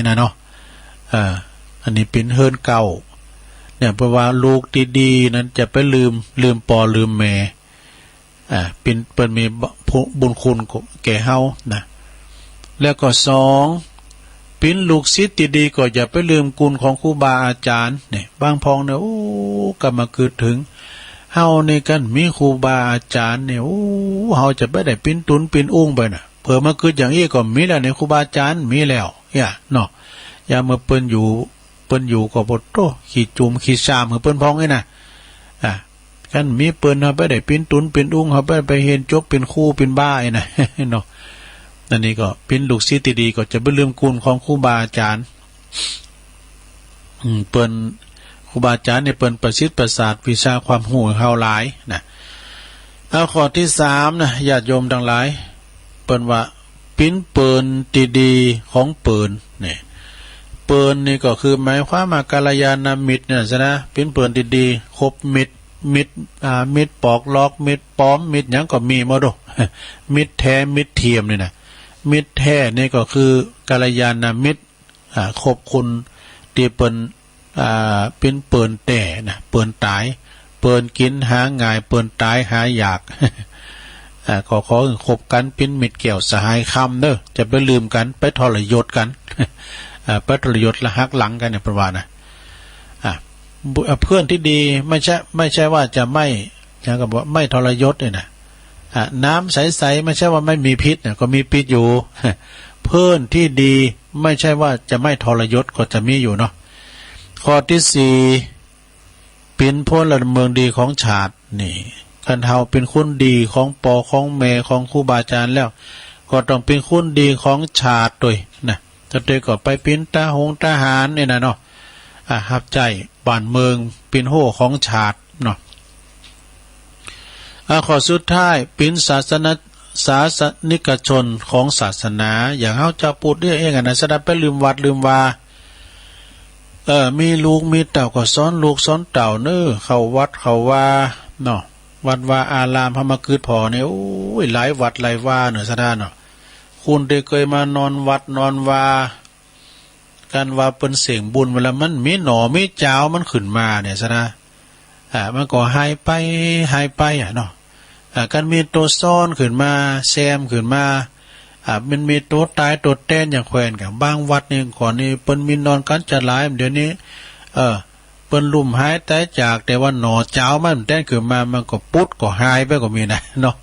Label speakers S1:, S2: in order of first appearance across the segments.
S1: นะเนาะอันนี้เป็นเฮิร์นเก่าเนี่ยเพราะว่าลูกดีๆนั้นจะไปลืมปอลืมแม่เป็นมีบุญคุณแก่เฮานะแล้วก็สองเป็นลูกศิษย์ดีๆก็อย่าไปลืมกุลของครูบาอาจารย์เนี่ยบางพองเนี่ยโอ้ก็มาเกิดถึงเฮาในกันมีครูบาอาจารย์เนี่ยโอ้เฮาจะไปได้ปิ้นตุนปิ้นอุ้งไปน่ะเผื่อมาเกิดอย่างนี้ก็มีแล้วในครูบาอาจารย์มีแล้วเนาะอย่ามาเปิ้นอยู่ก็บ่โตขี้จุ่มขี้ซามเปิ้นพองไอ้น่ะกันมีเปิ้นเฮาไปได้ปิ้นตุนปิ้นอุ้งเฮาไปเห็นจบเป็นครูเป็นบ้าไอ้น่ะเนาะนั่นนี่ก็เป็นลูกศิษย์ดีๆก็จะไม่ลืมคุณของครูบาอาจารย์เปิ้นครูบาอาจารย์เนี่ยเปิ้นประสิทธิ์ประสาทวิชาความรู้เฮาหลายนะเอาข้อที่3นะญาติโยมทั้งหลายเปิ้นว่าปิ้นเปิ้นดีๆของเปิ้นนี่เปิ้นนี่ก็คือหมายความว่ากัลยาณมิตรเนี่ยซะนะปิ้นเปิ้นดีๆคบมิตรปอกลอกมิตรปลอมมิตรหยังก็มีหมดมิตรแท้มิตรเทียมนี่นะมิตรแท้นี่ก็คือกัลยาณมิตรขอบคุณที่เป็นเปิ่นแต่นะเปิ่นตายเปิ่นกินหาง่ายเปิ่นตายหาอยากขอคบกันเป็นมิตรเกี่ยวสหายคำเด้อจะไปลืมกันไปทรยศกันไปทรยศละหักหลังกันเนี่ยประวัตินะเพื่อนที่ดีไม่ใช่ว่าจะไม่อย่างกับว่าไม่ทรยศเลยนะน้ำใสๆไม่ใช่ว่าไม่มีพิษเนี่ยก็มีพิษอยู่เพื่อนที่ดีไม่ใช่ว่าจะไม่ทรยศก็จะมีอยู่เนาะข้อที่4เป็นพลเมืองดีของชาตินี่คันเฮาเป็นคนดีของปอของแม่ของครูบาอาจารย์แล้วก็ต้องเป็นคนดีของชาติด้วยนะจะเด็กก็ไปเป็นทหารเนี่ยนะเนาะหับใจบ้านเมืองเป็นโหของชาติเนาะข้อสุดท้ายเป็นศาสนิกชนของศาสนาอย่างเฮาจะพูดเรื่องเองนะสดับไปลืมวัดลืมว่ามีลูกมีเต่าก็สอนลูกสอนเต่าเน้อเข้าวัดเข้าว่าเนาะวัดว่าอารามพระมกฤตพอเนี่ยโอ้ยหลายวัดหลายว่าเนาะสะดาเนาะคุณได้เคยมานอนวัดนอนว่าการว่าเป็นเสียงบุญเวลามันมีหนอมีเจ้ามันขึ้นมาเนี่ยสะดามันก็หายไปเนาะการมีตัวซ่อนขึ้นมาแซมขึ้นมามันมีตัวตายตัวแต้นอย่างแขวนกับบางวัดนี่ก่อนนี่เปิ้นมีนอนกันจะหลายเดี๋ยวนี้เปิ้นลุ่มหายแต่จากแต่ว่าหนอเจ้ามันแต้นขึ้นมามันก็ปุ๊ดก็หายไปก็มีนะเนาะ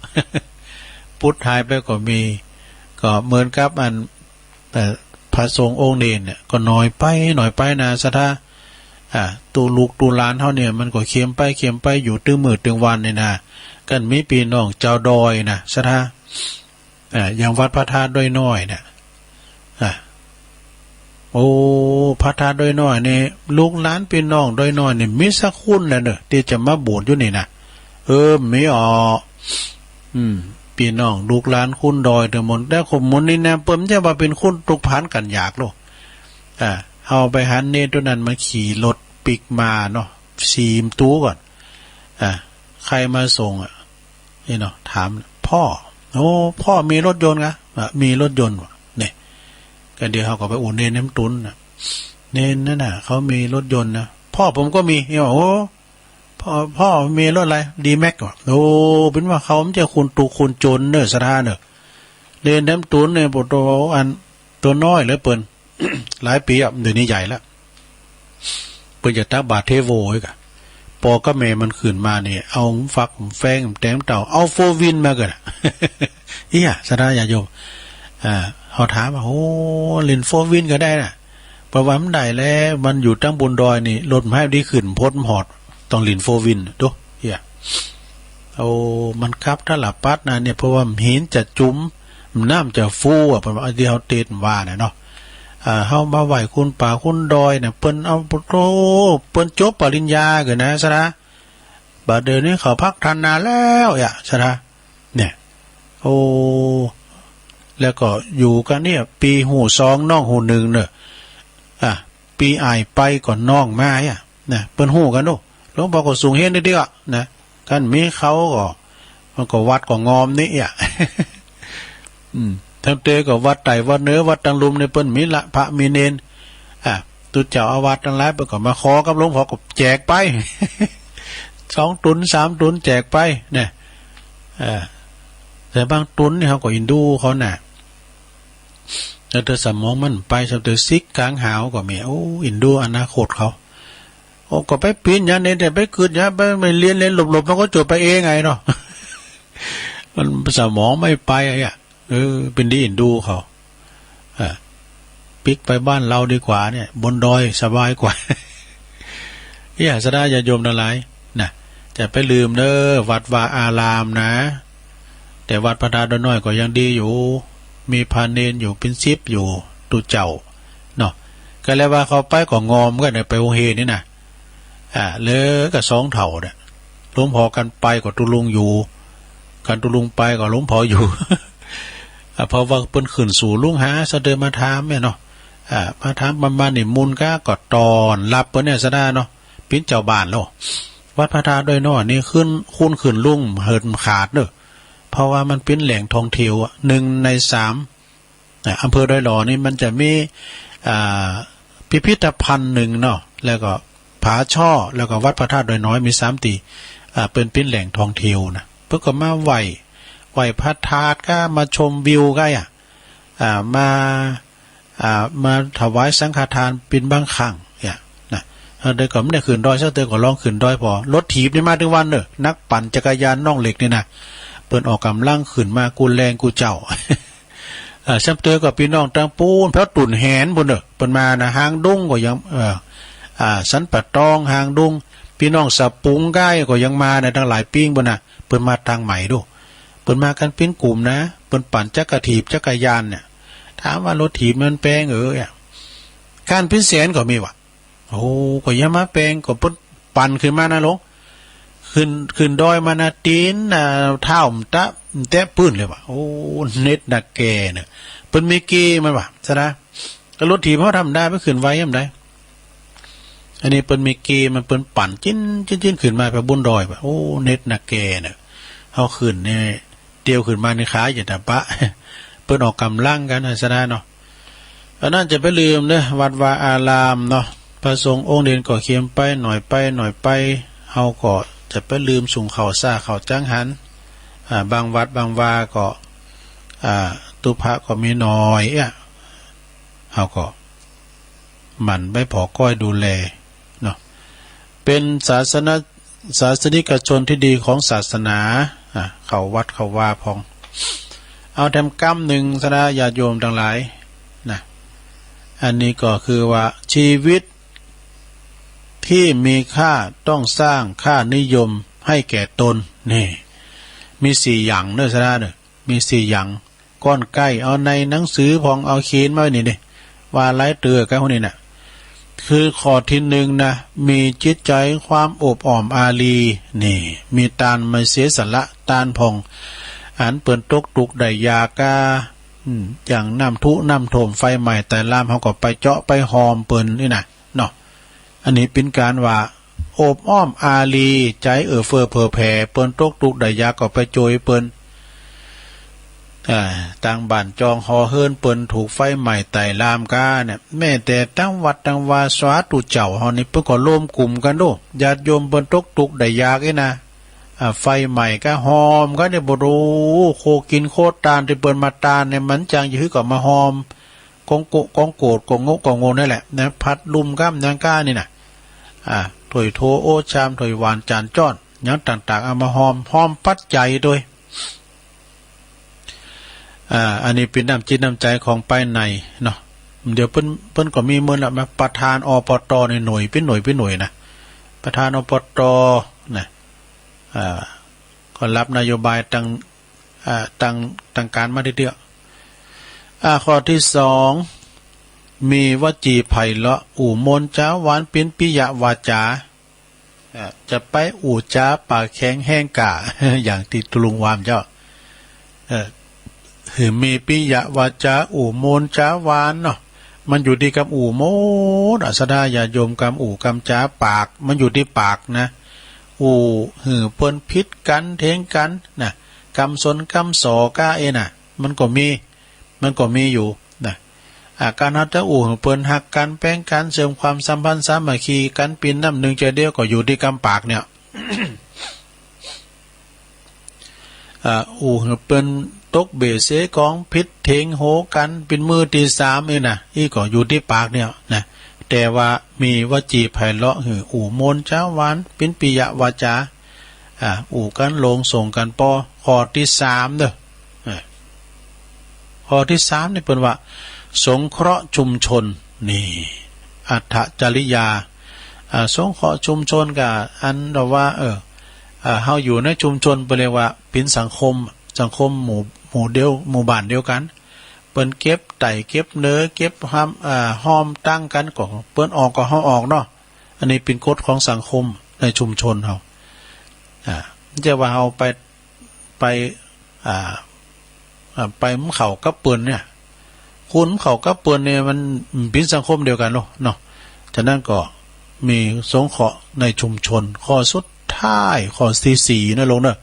S1: ปุ๊ดหายไปก็มีก็เหมือนกับอันพระสงฆ์องค์เด่นเนี่ยก็น้อยไปนะสะท่าตูลูกตูหลานเฮาเนี่ยมันก็เข็มไปอยู่ตึงมื้อตึงวันนี่นะกันมีพี่น้องเจ้าดอยนะสะท่าอย่างวัดพระธาตุด้วยน้อยเนี่ยโอ้พระธาตุด้วยน้อยนี่ลูกหลานพี่น้องด้วยน้อยนี่มีสักคุณแล้วเนอะที่จะมาบวชอยู่นี่นะไม่ออกพี่น้องลูกหลานคุณดอยเดี๋ยวหมดแต่ขมมนนี่นะเปิ้มจะว่าเป็นคุณตุกพันกันอยากโลเอาไปหันเนตัวนั้นมาขี่รถปิกมาเนาะ4 ตู้ก่อนใครมาส่งนี่เนาะถามพ่อมีรถยนต์กะมีรถยนต์เนี่ยก็เดี๋ยวเขาก็ไปอุ่นเนนน้ำตุนเนนนั่นน่ะเขามีรถยนต์นะพ่อผมก็มีโอ้พ่อมีรถอะไรดีแม็กก่อนโอ้เป็นว่าเขาไม่ใช่คุณจนเนอะสถานเนอะเนนน้ำตุนเนี่ยตัวอันตัวน้อยเลยเปิ้น หลายปีเดี๋ยวนี้ใหญ่แล้วเปิ้นจะตักบาทเทโวอีกอะปอก็แม่มันขึ้นมาเนี่ยเอาฟักแฟงแต้มเต่าเอาโฟวินมาเกิดสดาญาโยมเขาถามว่าโอ้เล่นโฟวินก็ได้น่ะประวัติมันได้แล้วมันอยู่ตั้งบนดอยนี่รถให้ดีขึ้นพ้นหอดต้องเล่นโฟวินดูเอามันครับถ้าหลับปัดนะเนี่ยเพราะว่าหินจะจุ้มน้ำจะฟูประมาณที่เขาเตือนว่าเนาะเฮามาไหวคุณป่าคุณดอยเนี่ยเปิ้นเอาเปิ้นจบปริญญากันนะซะนะบัดเดี๋ยวนี้เขาพักทันนานแล้วซะนะเนี่ยโอ้แล้วก็อยู่กันเนี่ยปีหู2น้องหู1เนอะปีอายไปก่อนน้องมาเนี่ยเปิ้นหูกันโนหลวงพ่อก็สูงเฮ็ดนิดเดียวนะกันมีเขาก็มันก็วัดก็งอมนี่แต่ ทั้งเตก็วัดไต่วัดเนื้อวัดตังลุมในเปิ้นมีละพระมีเนนตุเจ้าอาวาสทั้งหลายเปิ้นก็มาขอกับหลวงพ่อก็แจกไป 2 ตุน 3 ตุนแจกไปเนี่ยแต่บางตุนนี่เขาก็อินดูเขาน่ะแล้วเธอสมองมันไปสำเธอซิกกลางหาวก็มีโอ้อินดูอนาคตเขาโอ้ก็ไปปีนอย่างนี้แต่ไปคืนอย่างไปเรียนหลบๆมันก็จบไปเองไงเนาะ มันสมองไม่ไปเป็นดีอินดูเขาปิกไปบ้านเราดีกว่าเนี่ยบนดอยสบายกว่า อย่าสดาอย่าโยมทั้งหลายนะจะไปลืมเด้อวัดวาอารามนะแต่วัดพระธาตุน้อยก็ยังดีอยู่มีพาเนนอยู่เป็นซิบอยู่ตุเจ้าเนาะก็แล้วว่าเขาไปก็งอมก็เนี่ยไปโอเฮนี่นะเลยก็2 เถ่าเนี่ยหลวงพ่อกันไปก็ตุลุงอยู่กันตุลุงไปก็หลวงพ่ออยู่ เพราะว่าเปิ้นขึ้นสู่ลุงหาเสด็จมาถามเนี่ยเนาะมาถามประมาณนี่มุนก็ตอนรับเปิ้นเนี่ยซะได้เนาะปิ้นเจ้าบ้านแล้ววัดพระธาตุด้วยเนาะนี่ขึ้นลุงเหินขาดเด้อเพราะว่ามันเป็นแหล่งท่องเที่ยว1 ใน 3อำเภอดอยหล่อนี่มันจะมีพิพิธภัณฑ์หนึ่งเนาะแล้วก็ผาช่อแล้วก็วัดพระธาตุดอยน้อยมี3 ตีเป็นแหล่งท่องเที่ยวนะเพิ่นก็มาไหว้พระธาตุก็มาชมวิวก็มาถวายสังฆทานเป็นบางครั้งนะเด็กก็ไม่ได้ขึ้นดอยซะเตก็ลองขึ้นดอยพอรถถีบนี่มาทุกวันเด้อนักปั่นจักรยานน่องเหล็กนี่นะเปิ้นออกกำลังขึ้นมากูแรงกูเจ้า ซัมเตอก็พี่น้องตังปูนเพราะตุ่นแหนพุ่นเด้อเปิ้นมานะหางดุ้งก็ยังสันปะตองหางดุ้งพี่น้องสะปุงใกล้ก็ยังมาในทั้งหลายปิ้งบ่น่ะเปิ้นมาทางใหม่ดูเปิ้นมากันเป็นกลุ่มนะเปิ้นปั่นจักรถีบจักรยานเนี่ยถามว่ารถถีบมันแปลงการพิเศษก็มีว่ะโอ้ก็ยังมาแปลงก็เปิ้นปั่นขึ้นมานะลงขึ้นดอยมานะตีนเท้าตะแตะปื้นเลยว่ะโอ้เน็ตนักแกเนี่ยเปิ้นมีกี้มันว่ะซะนะก็รถถีบเขาทำได้ไม่ขึ้นไว้ยังไงอันนี้เปิ้นมีกี้มันเปิ้นปั่นจิ้นขึ้นมาไปบนดอยว่ะโอ้เน็ตนักแกเนี่ยเขาขึ้นเนี่ยเตียวขึ้นมาในขาอย่าตะปะ เปิ้นออกกำลังกันซะนะเนาะอันนั้นจะไปลืมเด้อวัดวาอารามเนาะพระสงฆ์องค์เด่นก็เขียมไปหน่อยไปเฮาก็จะไปลืมสุ่งเข่าซ่าเข่าจังหันบางวัดบางวาก็ตุพระก็มีน้อยเฮาก็หมั่นไปผอก้อยดูแลเนาะเป็นศาสนิกชนที่ดีของศาสนาเข้าวัดเข้าวาพองเอาแถมกรรมหนึ่งซะนะญาติโยมทั้งหลายนะอันนี้ก็คือว่าชีวิตที่มีค่าต้องสร้างค่านิยมให้แก่ตนนี่มี4 อย่างเด้อซะนะเด้อมี4 อย่างก้อนใกล้เอาในหนังสือพองเอาเขียนมาไว้นี่ดิว่าหลายเตือกันพวกนี้น่ะคือข้อที่1นะมีจิตใจความอบอ้อมอารีนี่มีตานไม่เสียสละตานพองอันเปิ้นตกตุกได้ยากาอย่างน้ำโถมไฟใหม่แต่ลามเขาก็ไปเจาะไปหอมเปิ้นนี่นะเนาะอันนี้เป็นการว่าโอบอ้อมอารีใจเฟื่อเผ่อแผ่เปิ้นตกตุกได้ยาก็ไปโจยเปิ้นต่างบ้านจองหอเฮิรนเปิ้นถูกไฟใหม่ไต่ลามกาเนี่ยแม้แต่ตั้งวัดตั้งวาสวาตุเจ้าเฮานี่เพิ่นก็ร่วมกลุ่มกันโดญาติโยมเปิ้นตกตุกได้ยากนะไฟใหม่ก็หอมก็เนี่ยบ่รู้โคกินโคตานที่เปิ้นมาตานเนี่ยมันจังอยู่ก็มาหอมกองโกดกองงกกองโงนั่นแหละนะพัดลุมก้ามยังก้านี่น่ะถ้วยโทโอชามถ้วยหวานจานจ้อนหยังต่างๆเอามาหอมปัดใจโดยอันนี้เป็นน้ำจิตน้ำใจของไปในเนาะเดี๋ยวเพิ่นก็มีมื้อละมาประธานอปตในหน่วยเป็นหน่วยนะประธานอปตนะก็รับนโยบายตั้งการมาเรื่อยๆข้อที่2มีวจีไพเราะอู่มนจ้าหวานเป็นปิยวาจาจะไปอู่จ้าปากแข็งแห้งกะ อย่างที่ตุลุงวามเจ้ามีปิยวาจาอู่มนจ้าหวานเนาะมันอยู่ที่กับอู่โมดอัสดาอย่าโยมกำอู่กำจ้าปากมันอยู่ที่ปากนะอู่เปิ้นพิษกันเทงกันนะกำสนกำสอก้าน่ะมันก็มี มันก็มีอยู่นะการฮัตจะอู่เปิ้นหักกันแป้งกันเสริมความสัมพันธ์สามัคคีกันปีนน้ำหนึ่งใจเดียวก็อยู่ที่กำปากเนี่ย อู่เปิ้นตกเบเสกองพิษเทงโหกันเป็นมือที่สามเองนะอีก็อยู่ที่ปากเนี่ยนะแต่ว่ามีวจีไพเราะหืออู่มนเจ้าหวานเป็นปิยวาจาอู่กันลงส่งกันปอข้อที่สามเด้อข้อที่สามนี่เป็นว่าสงเคราะห์ชุมชนนี่อัฏฐจริยาสงเคราะห์ชุมชนกับอันเราว่าเฮาอยู่ในชุมชนเปเรียกว่าเป็นสังคมหมู่เดียวหมู่บ้านเดียวกันเปิ้นเก็บไต่เก็บเนื้อเก็บห้อมตั้งกันก็เปิ้นออกก็เฮาออกเนาะอันนี้เป็นกฎของสังคมในชุมชนเฮาจะว่าเฮาไปมเขากับเปิ้นเนี่ยคุณเขากับเปิ้นเนี่ยมันเป็นสังคมเดียวกันเนาะฉะนั้นก็มีสงเคราะห์ในชุมชนข้อสุดท้ายข้อที่4นะลงเนอะ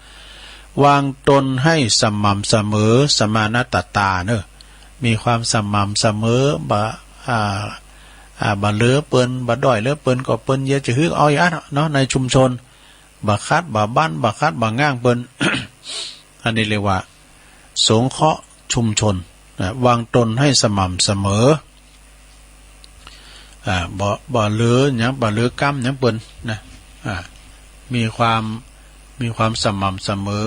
S1: วางตนให้สม่ำเสมอสมานตตาเนอะมีความสม่ำเสมอบะเลือเปิ้นบะด้อยเลือเปิ้นก็เปิ้นเยอะจะฮึกเอาอย่างเนาะในชุมชนบะคัดบะบ้านบะคัดบะง่างเปิ้น อันนี้เรียกว่าสงเคราะห์ชุมชนวางตนให้สม่ำเสมอบ่เลืออย่างบ่เลือกำอย่างเปิ้นนะมีความสม่ำเสมอ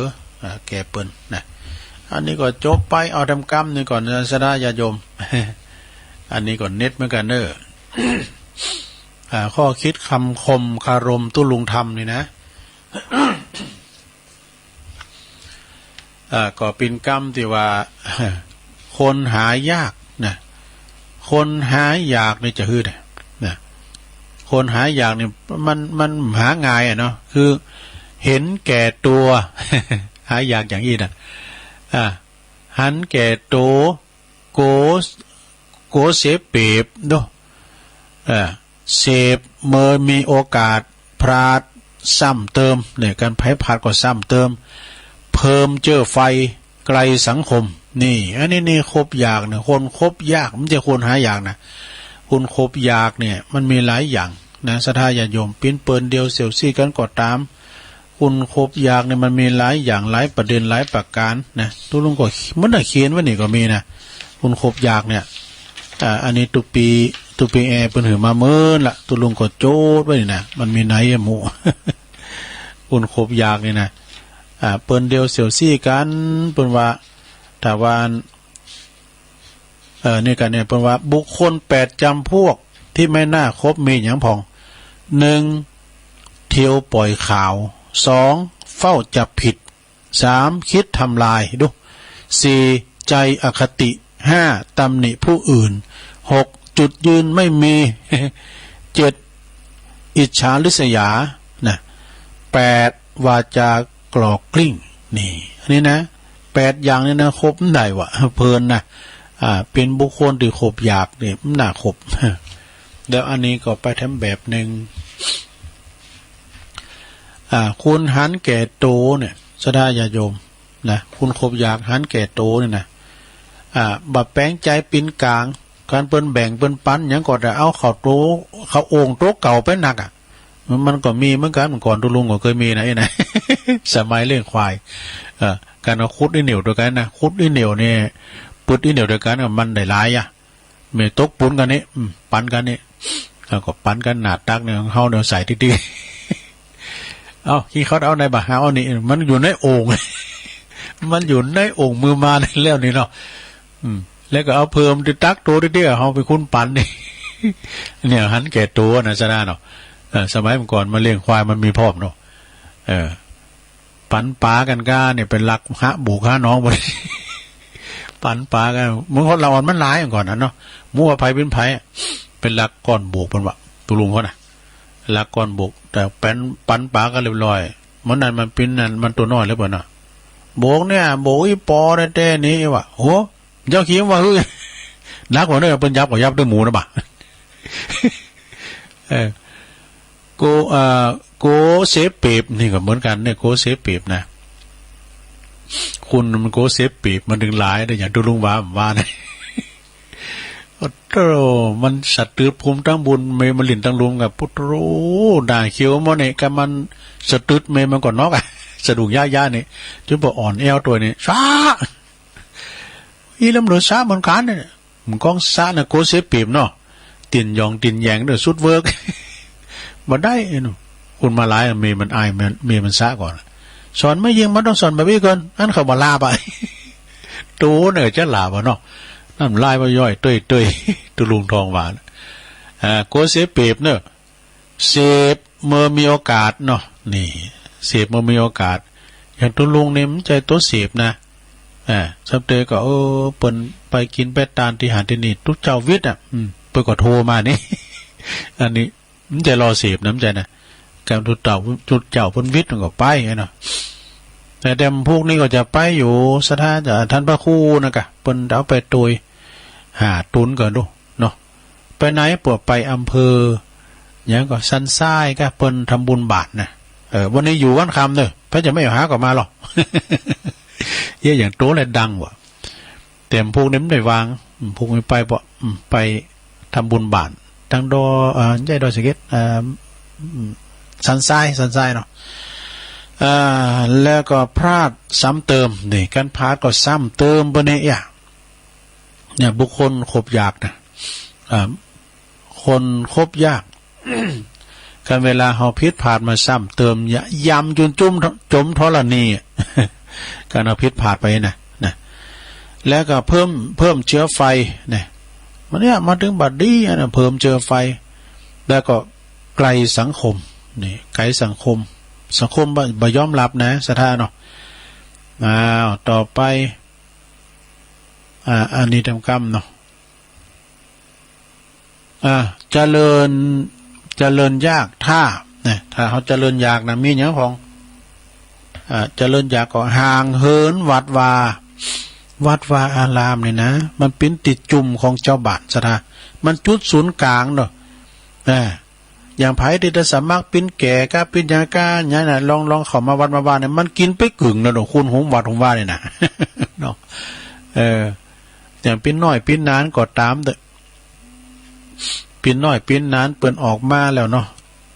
S1: แก่เปิ้นนะอันนี้ก็จบไปเอาทำกรรมนี่ก่อนนะสดาญาโยม อันนี้ก่อนเน็ตเหมือนกันเนอะ ข้อคิดคำคมคารมตุลุงธรรมนี่นะ ก็เป็นกรรมที่ว่า คนหายากนะคนหายากนี่จะฮืดนะคนหายากนี่มันหาง่ายเนาะคือเห็นแก่ตัว หายากอย่างนี้นะหันแก่ตัวโกเสพเปรียบด้วยเสพเมื่อมีโอกาสพลาดซ้ำเติมเนี่ยการไพ่พลาดก็ซ้ำเติมเพิ่มเจอไฟไกลสังคมนี่อันนี้คบยากเนี่ยคนคบยากมันจะคนหายากนะคนคบยากเนี่ยมันมีหลายอย่างนะศรัทธาญาติโยมปิ้นเปินเดียวเสี่ยวซี่กันก็ตามคุณคบยากเนี่ยมันมีหลายอย่างหลายประเด็นหลายประการนะตุลุงก็มันได้เขียนไว้นี่ก็มีนะคุณคบยากเนี่ยอันนี้ตุปีแอเปิ้นหือมาเมินละตุลุงก็โจดไว้นี่นะมันมีไหนอะหมู่ คุณคบยากนี่นะเปิ้นเดียวเสี่ยวซี่กันเปิ้นว่าถ้าว่านี่กันเนี่ยเปิ้นว่าบุคคล8จำพวกที่ไม่น่าคบมีหยังพอง1เที่ยวปล่อยข่าว2เฝ้าจับผิด3คิดทำลายดู4ใจอคติ5ตำหนิผู้อื่น6จุดยืนไม่มี7อิจฉาริษยานะ8วาจากลอกกลิ้งนี่อันนี้นะ8อย่างนี้นะครบได้วะเพลินนะเป็นบุคคลที่คบอยากเนี่ยน่าคบแล้วอันนี้ก็ไปทำแบบหนึ่งคุณหันแก่โตเนี่ยสดาญาโยมนะคุณคบอยากหันแก่โตเนี่ยนะบัดแป้งใจปิ้นกลางการเปิ้นแบ่งเปิ้นปันอย่างก่อนแต่เอาเขาโตเขาโอ่งโตเก่าไปหนักมันก็มีเหมือนกันเมื่อก่อนตุลุงก็เคยมีนะไอ้ไหน สมัยเลี้ยงควายการเอาคุดอีเหนียวด้วยกันนะคุดอีเหนียวเนี่ยปุดอีเหนียวด้วยกันมันได้หลายเมื่อตกปุ้นกันนี่ปันกันนี่ก็ปันกันหนาตักเนี่ยเฮาเดี๋ยวใส่ติ๊กๆเอาขี้เขาเอาในบะฮาเอานี่มันอยู่ในโอ่ง มันอยู่ในโอ่งมือมาแล้วนี่เนาะแล้วก็เอาเพิ่มติตักตัวติ๊กๆเฮาไปคุ้นปันนี่ เนี่ยหันแก่ตัวนะซะนะเนาะสมัยเมื่อก่อนมาเลี้ยงควายมันมีพร้อมเนาะปันปลากันก้าเนี่ยเป็นหลักฮะบุกฮะน้องหมด ปันปลากันเมื่อคนเราอ่อนมันร้ายก่อนนะเนาะมั่วไผ่เป็นไผ่เป็นหลักก้อนบุกเป็นวะตุลุงเขานะหลักก้อนบุกแต่เป็นปันปลาก็เรียบร้อยมันนั่นมันเป็นนั่นมันตัวน้อยหรือเปล่านะโบกเนี่ยโบกอีปอได้แต่นี้วะโหเจ้าขี้ว่าเฮ้ยนักกว่าเนี่ยเป็นยับกว่ายับด้วยหมูนะบ่ะ โกเสเปบนี่ก็เหมือนกันเนี่ยโกเสเปบนะ คุณมันโกเซฟปีบมันถึงหลายได้อย่างตุลุงว่าเนี่ยโอ้โหมันสัตว์ตืดภูมิตั้งบุญเมมันหลินตั้งลุงกับพุทธโธด่าเขียวมันเนี่ยกับมันสะตืดเมมันก่อนนอกอ่ะสะดุกย่าเนี่ยจุบอ่อนแอวตัวนี้ช้าอีลำหลวงช้าเหมือนกันเนี่ยมันก้องช้าเนี่ยโกเซฟปีบเนาะตินยองตินแยงเด้อสุดเวิร์กมาได้เนาะคุณมาไล่เมมันอายเมมันช้าก่อนสอนไม่ยิงมันต้องสอนแบบนี้ก่อนอันเขามาลาไปตูเนี่ยจะลาบ่เนาะน้ำลายมาย่อยเต้ยตุลุงทองหวานโกเสเปบเนอะเสพเมื่อมีโอกาสเนาะนี่เสพเมื่อมีโอกาสอย่างตุลุงเนี่ยมันใจตัวเสพนะสัมเตยก็เปิ่นไปกินไปตานที่หาที่นี่ทุกเจ้าวิทย์เปิ่นก็โทรมานี่ อันนี้มันใจรอเสพน้ำใจนะการทุกเจ้าเพิ่นวิทย์มันก็ไปเนาะแต่เดมพวกนี้ก็จะไปอยู่สถานท่านพระครูนะกะเปิ้นเอาไปตุยหาตุนก่อนดูเนาะไปไหนปวดไปอำเภออย่างก็สันทรายก็เปิ้นทำบุญบาทนะวันนี้อยู่วันคำเนอะพระจะไม่หาก็มาหรอก เยอะอย่างโตเลยดังว่ะเต็มพวกนี้ไม่ได้วางพวกนี้ไปบ่ไปทำบุญบาททั้งดอใหญ่ดอสเก็ตสันทรายเนาะแล้วก็พลาดซ้ำเติมนี่การพลาดก็ซ้ำเติมบนเนี่ยบุคคลคบยากนะคนคบยาก การเวลาเขาพิษพลาดมาซ้ำเติมยำจมธรณี การเอาพิษพลาดไปนะแล้วก็เพิ่มเชื้อไฟเนี่ยมันเนี่ยมาถึงบัดนี้นะเพิ่มเชื้อไฟแล้วก็ไกลสังคมนี่ไกลสังคมบ่ยอมรับนะสถานเนาะต่อไปอันนี้ทำกรรมเนาะเจริญยากถ้าเขาเจริญยากนะมีอย่างของเจริญยากก็ห่างเหินวัดวาอารามเนี่ยนะมันเป็นติดจุ่มของเจ้าบ้านสถานมันจุดศูนย์กลางเนาะอย่างไผ่ที่จะสามารถปิ้นแก่ก็ปิ้นยาก้าเนี่ยนะลองเข้ามาวัดมาบ้านเนี่ยมันกินไปกึ่งนะเนาะคุณหงวัดหงว่าเนี่ยนะ เนาะอย่างปิ้นน้อยปิ้นนานก็ตามเด้อปิ้นน้อยปิ้นนานเปิ้นออกมาแล้วเนาะ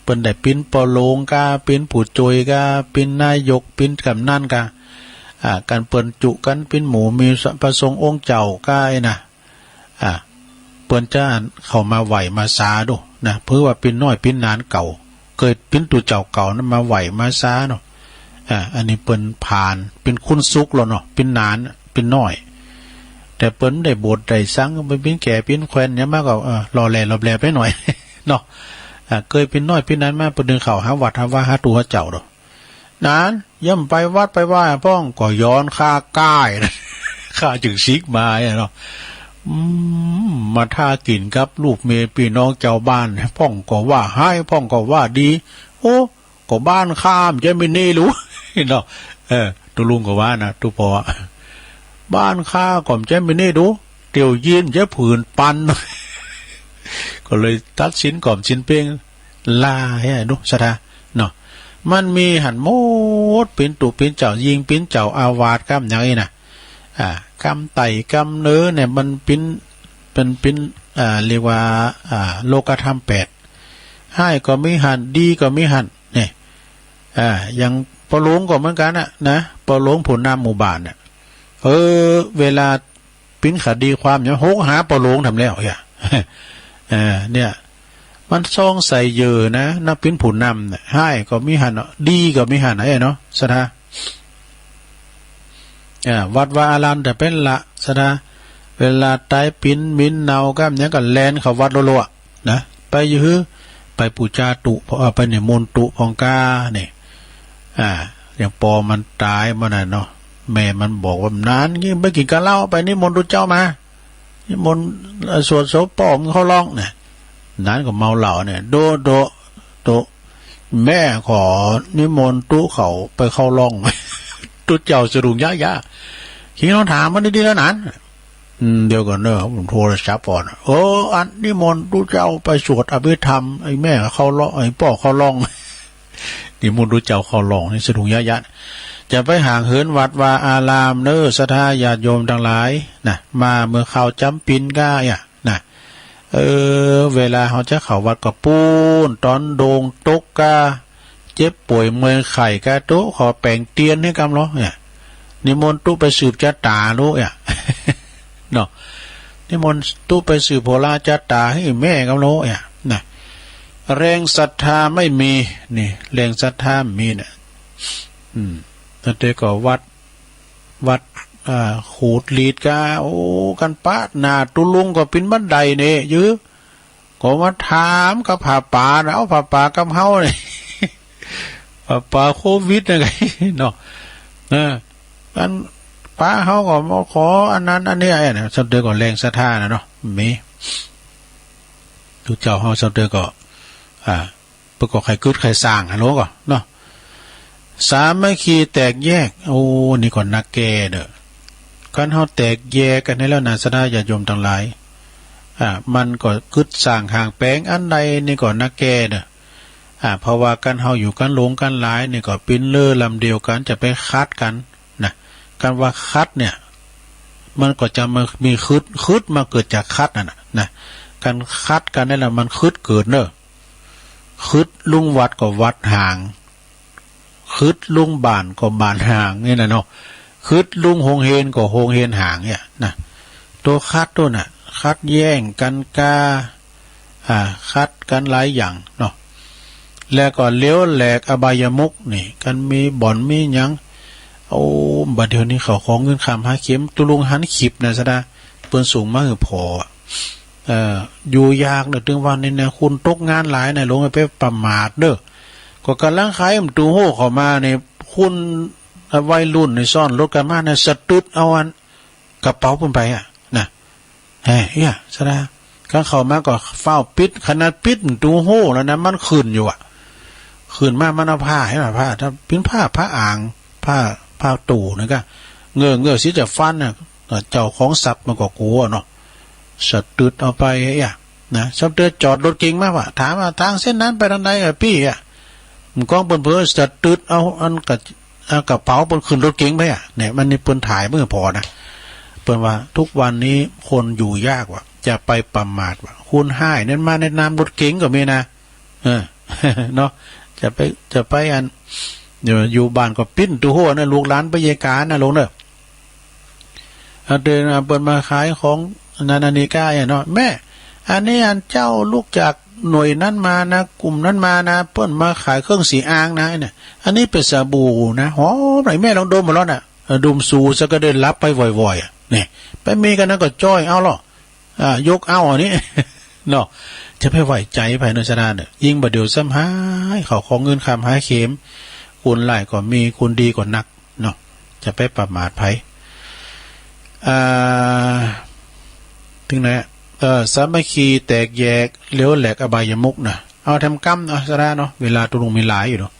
S1: เปิ้นได้ปิ้นปอโลงกาปิ้นผู้จุยกาปิ้นนายกปิ้นกำนันกาการเปิ้นจุกันปิ้นหมูมีประสงค์องค์เจ้ากาไอ้นะเปิ้นจะเข้ามาไหวมาซาดูนะเพื่อว่าปิ้นน้อยปิ้นนานเก่าเคยปิ้นตัวเจ้าเก่านั้นมาไหวมาซาเนาะอันนี้เปิ้นผ่านเป็นคุณซุกแล้วเนาะปิ้นนานปิ้นน้อยแต่เปิ้นได้บทได้สังไปปิ้นแก่ปิ้นแควนเนี่ยมากกว่ารอแลไปหน่อย เนาะเคยปิ้นน้อยปิ้นนานมาเปิ้นดึงเข่าหาวัดหาว่าหาตัวเจ้าดอกนั้นย่ำไปวัดไปว่าป้องก็ย้อนค่าก้ายนะ ค่าจึงซิกมาเนาะมาท่ากินกับลูกเมียพี่น้องเจ้าบ้านพ่องก็ว่าให้พ่องก็ว่าดีโอ้ก็บ้านข้ามจะไม่นี่รู้ เนาะตุลุงก็ว่านะตุปอบ้านข้าก่อมจะไม่นี่ดูเตียวยินจะผืนปัน ก็เลยตัดสินก่อมสินเป้งลาให้ดูสถาเนาะมันมีหันโมดเป็นตุเป็นเจ้ายิงเป็นเจ้าอาวาสกำอย่างนี้นะกำไต่กำเนื้อเนี่ยมันเป็นเรียกว่าโลกธรรม8ให้ก็ไม่หันดีก็ไม่หันเนี่ยอย่างปลงก็เหมือนกันนะปลงผลนามหมู่บ้านเนี่ยเวลาปิ้นคดีความเนี่ยโหหาปลงทำแล้วเนี่ยมันซ่องใส่เยอะนะนับปิ้นผลนำเนี่ยให้ก็ไม่หันดีก็ไม่หันเนาะสถาวัดว่าอารามแต่เป็นละสนะเวลาตายปิ้นมินเนาก็เนี้ยก็แลนเขาวัดโลๆนะไปยื้อไปปูชาตุไปเนี่ยมนตุพองกาเนี่ยอย่างปอมันตายมันน่ะเนาะแม่มันบอกว่านานยิ่งไปกินกะเหล้าไปนี่มนตุเจ้ามานี่มนสวดโสปอมเขาร้องเนี่ยนั้นก็เมาเหล้าเนี่ยโดแม่ขอนิมนต์ตุเขาไปเข้าร้องตุเจ้าสรุงยะขี้น้องถามมันดีๆแล้วนั้นเดี๋ยวก่อนเนอะผมโทรศัพท์ก่อนอันนิมนต์ตุเจ้าไปสวดอภิธรรมไอ้แม่เข้าร้องไอ้พ่อเข้าร้องนิมนต์ตุเจ้าเข้าร้องนี่สรุงยะ จะไปห่างเหินวัดวาอารามเนอศรัทธาญาติโยมทั้งหลายนะมาเมื่อเข้าจำปินก้านะเวลาเขาจะเข้าวัดก็ปูนตอนโดงตกกาเจ็บป่วยเมื่อไข่กาโตขอแป่งเตียนให้กำล้อเนี่ยนิมนต์ตู้ไปสืบจัตตาลูกเนาะนิมนต์ตู้ไปสืบโพลาจัตตาให้แม่กำล้อนะแรงศรัทธาไม่มีนี่แรงศรัทธามีเนี่ยนั่นเด็กก็วัดขูดลีดกาโอ้กันปะหนาตุลุงก็เป็นบันไดเนี่ยยื้อก็มาถามกับผ่าป่านะเอาผ่าป่ากับเฮาเนี่ยผ่าป่าโควิดอะไรเนาะกันป้าเฮาก็มาขออันนั้นอันนี้ไอ้เนี่ยสัตว์เด็กก็แรงศรัทธานะเนาะมีทุกเจ้าเฮาสัตว์เด็กก็ประกอบใครกึศใครสร้างฮัลโหลก่อนเนาะสามัคคีแตกแยกโอ้นี่ก่อนนักแก่เด้อการเฮาแตกแยกกันให้แล้วนะศรัทธาญาติโยมทั้งหลายมันก็กึศสร้างห่างแปลงอันใดนี่ก่อนนักแก่เด้อเพราะว่ากันเฮาอยู่กันหลงกันหลายนี่ก็ปิ้นเล่อลำเดียวกันจะไปคัดกันนะการว่าคัดเนี่ยมันก็จะมามีคึดมาเกิดจากคัดนะการคัดกันนี่แหละมันคึดเกิดเนอะคึดลุงวัดก็วัดห่างคึดลุงบ้านก็บ้านห่างนี่นะเนาะคึดลุงโฮงเฮนก็โฮงเฮนห่างเนี่ยนะตัวคัดตัวน่ะคัดแย่งกันกาคัดกันหลายอย่างเนาะแล้วก็เลี้ยวแหลกอบายมุกนี่กันมีบ่อนมีหยังโอ้บัดเดี๋ยวนี้เขาของเงินคำหาเข็มตุลุงหันขีบนะซะนะเปิ้นสูงมากคือพออยู่ยากเด้อถึงวันนี้เนี่ยคุณตกงานหลายเนี่ยลงไปประมาทเด้อก็กำลังขายมันตูโหเข้ามาเนี่ยคุณวัยรุ่นในซ่อนรถกันมาเนี่ยสะตึดเอาอันกระเป๋าเพิ่นไปนะซะนะก็เข้ามาก็เฝ้าปิดขนาดปิดมันตูโหแล้วนะมันขึ้นอยู่ขึ้นมามันเอาผ้าให้ผ้าถ้าเป็นผ้าอ่างผ้าตู่นะก็เงื้อสิจะฟันน่ะเจ้าของทรัพย์มันก็กลัวเนาะสะตึดเอาไปนะซับเดือจอดรถเก่งมากว่ะถามว่าทางเส้นนั้นไปทางไหนพี่มันก้องเปิ้นเพ้อสะตึดเอาอันกับกระเป๋าเปิ้นขึ้นรถเก่งไปเนี่ยมันนี่เปิ้นถ่ายเมื่อพอนะเปิ้นว่าทุกวันนี้คนอยู่ยากว่ะจะไปประมาทว่ะคุณให้นั่นมาในนามรถเก่งก็มีนะเนาะจะไปอันอยู่บ้านก็ปิ้นตัวโหนะลูกหลานไปเยกานะลงเด้อเดินเปิ้นมาขายของนานิกาเนาะแม่อันนี้อันเจ้าลูกจากหน่วยนั้นมานะกลุ่มนั้นมานะเปิ้นมาขายเครื่องสีอ่างนะเนี่ยอันนี้เป็นสบู่นะหอมไหนแม่ลองดมมาแล้วน่ะดมสูซะก็เดินรับไปบ่อยๆนี่ไปมีกันนะก็จ้อยเอาหรอยกเอาอันนี้เนาะจะไปไหวใจภายในชนะเนี่ยยิ่งบ่เดี๋ยวซ้ำหายเขาของเงินคำหาเข็มคุณหลายก็มีคุณดีกว่านักเนาะจะไปประมาทไผถึงไหนสามัคคีแตกแยกเลี้ยวแหลกอบายมุกนะเอาทำกรรมซะนะเนาะเวลาตุลงมีหลายอยู่เนาะ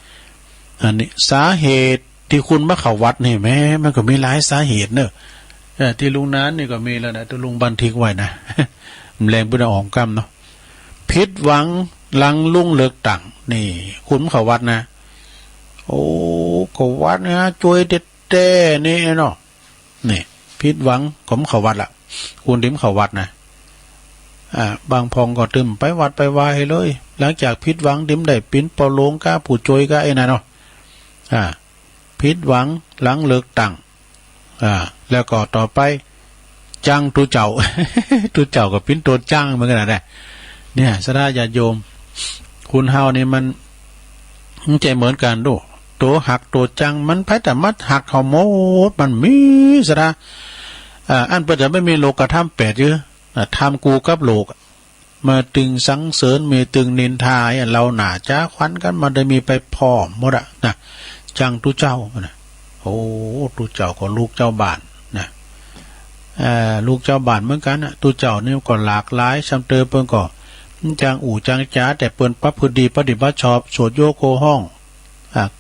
S1: อันนี้สาเหตุที่คุณมาเข้าวัดนี่แม่มันก็มีหลายสาเหตุเนอะที่ลุงนั้นนี่ก็มีแล้วนะตุลุงบันทึกไว้นะแรงบุญออกกรรมเนาะผิดหวังหลังลุ่งเลิกต่างนี่คุณเข้าวัดนะโอ้เข้าวัดนะช่วยเด็ดเต้นี่เนาะนี่ผิดหวังผมเข้าวัดละคุณดิ้มเข้าวัดนะบางพองก็ตึมไปวัดไปวายเลยหลังจากผิดหวังดิ้มได้ปิ้นเปาโลงก้าผู้จอยก้าไอ้นั่นเนาะผิดหวังหลังเลิกต่างแล้วก็ต่อไปจังตัวเจ้า ตัวเจ้ากับปิ้นตัวจังเหมือนกันนะเนี่ยสระญาติโยมคุณเฮานี่มันใจเหมือนกันดูตัวหักตัวจังมันไปแต่มัดหักเขาโมดมันมีสระอันเปิดจะไม่มีโลกธรรม8เยอะทำกูกับโลกมาตึงสังเสริญมีตึงนินทาเราหนาจ้าควันกันมันได้มีไปพร้อมหมดนะจังตุเจ้านะโอ้ตุเจ้าก็ลูกเจ้าบ้านนะลูกเจ้าบ้านเหมือนกันนะตุเจ้านี่ก็หลากหลายชำเตอเปิ้นก็จางอู่จางจ้าแต่เปิ้นประพฤติดีปฏิบัติชอบโสดโยโคห้อง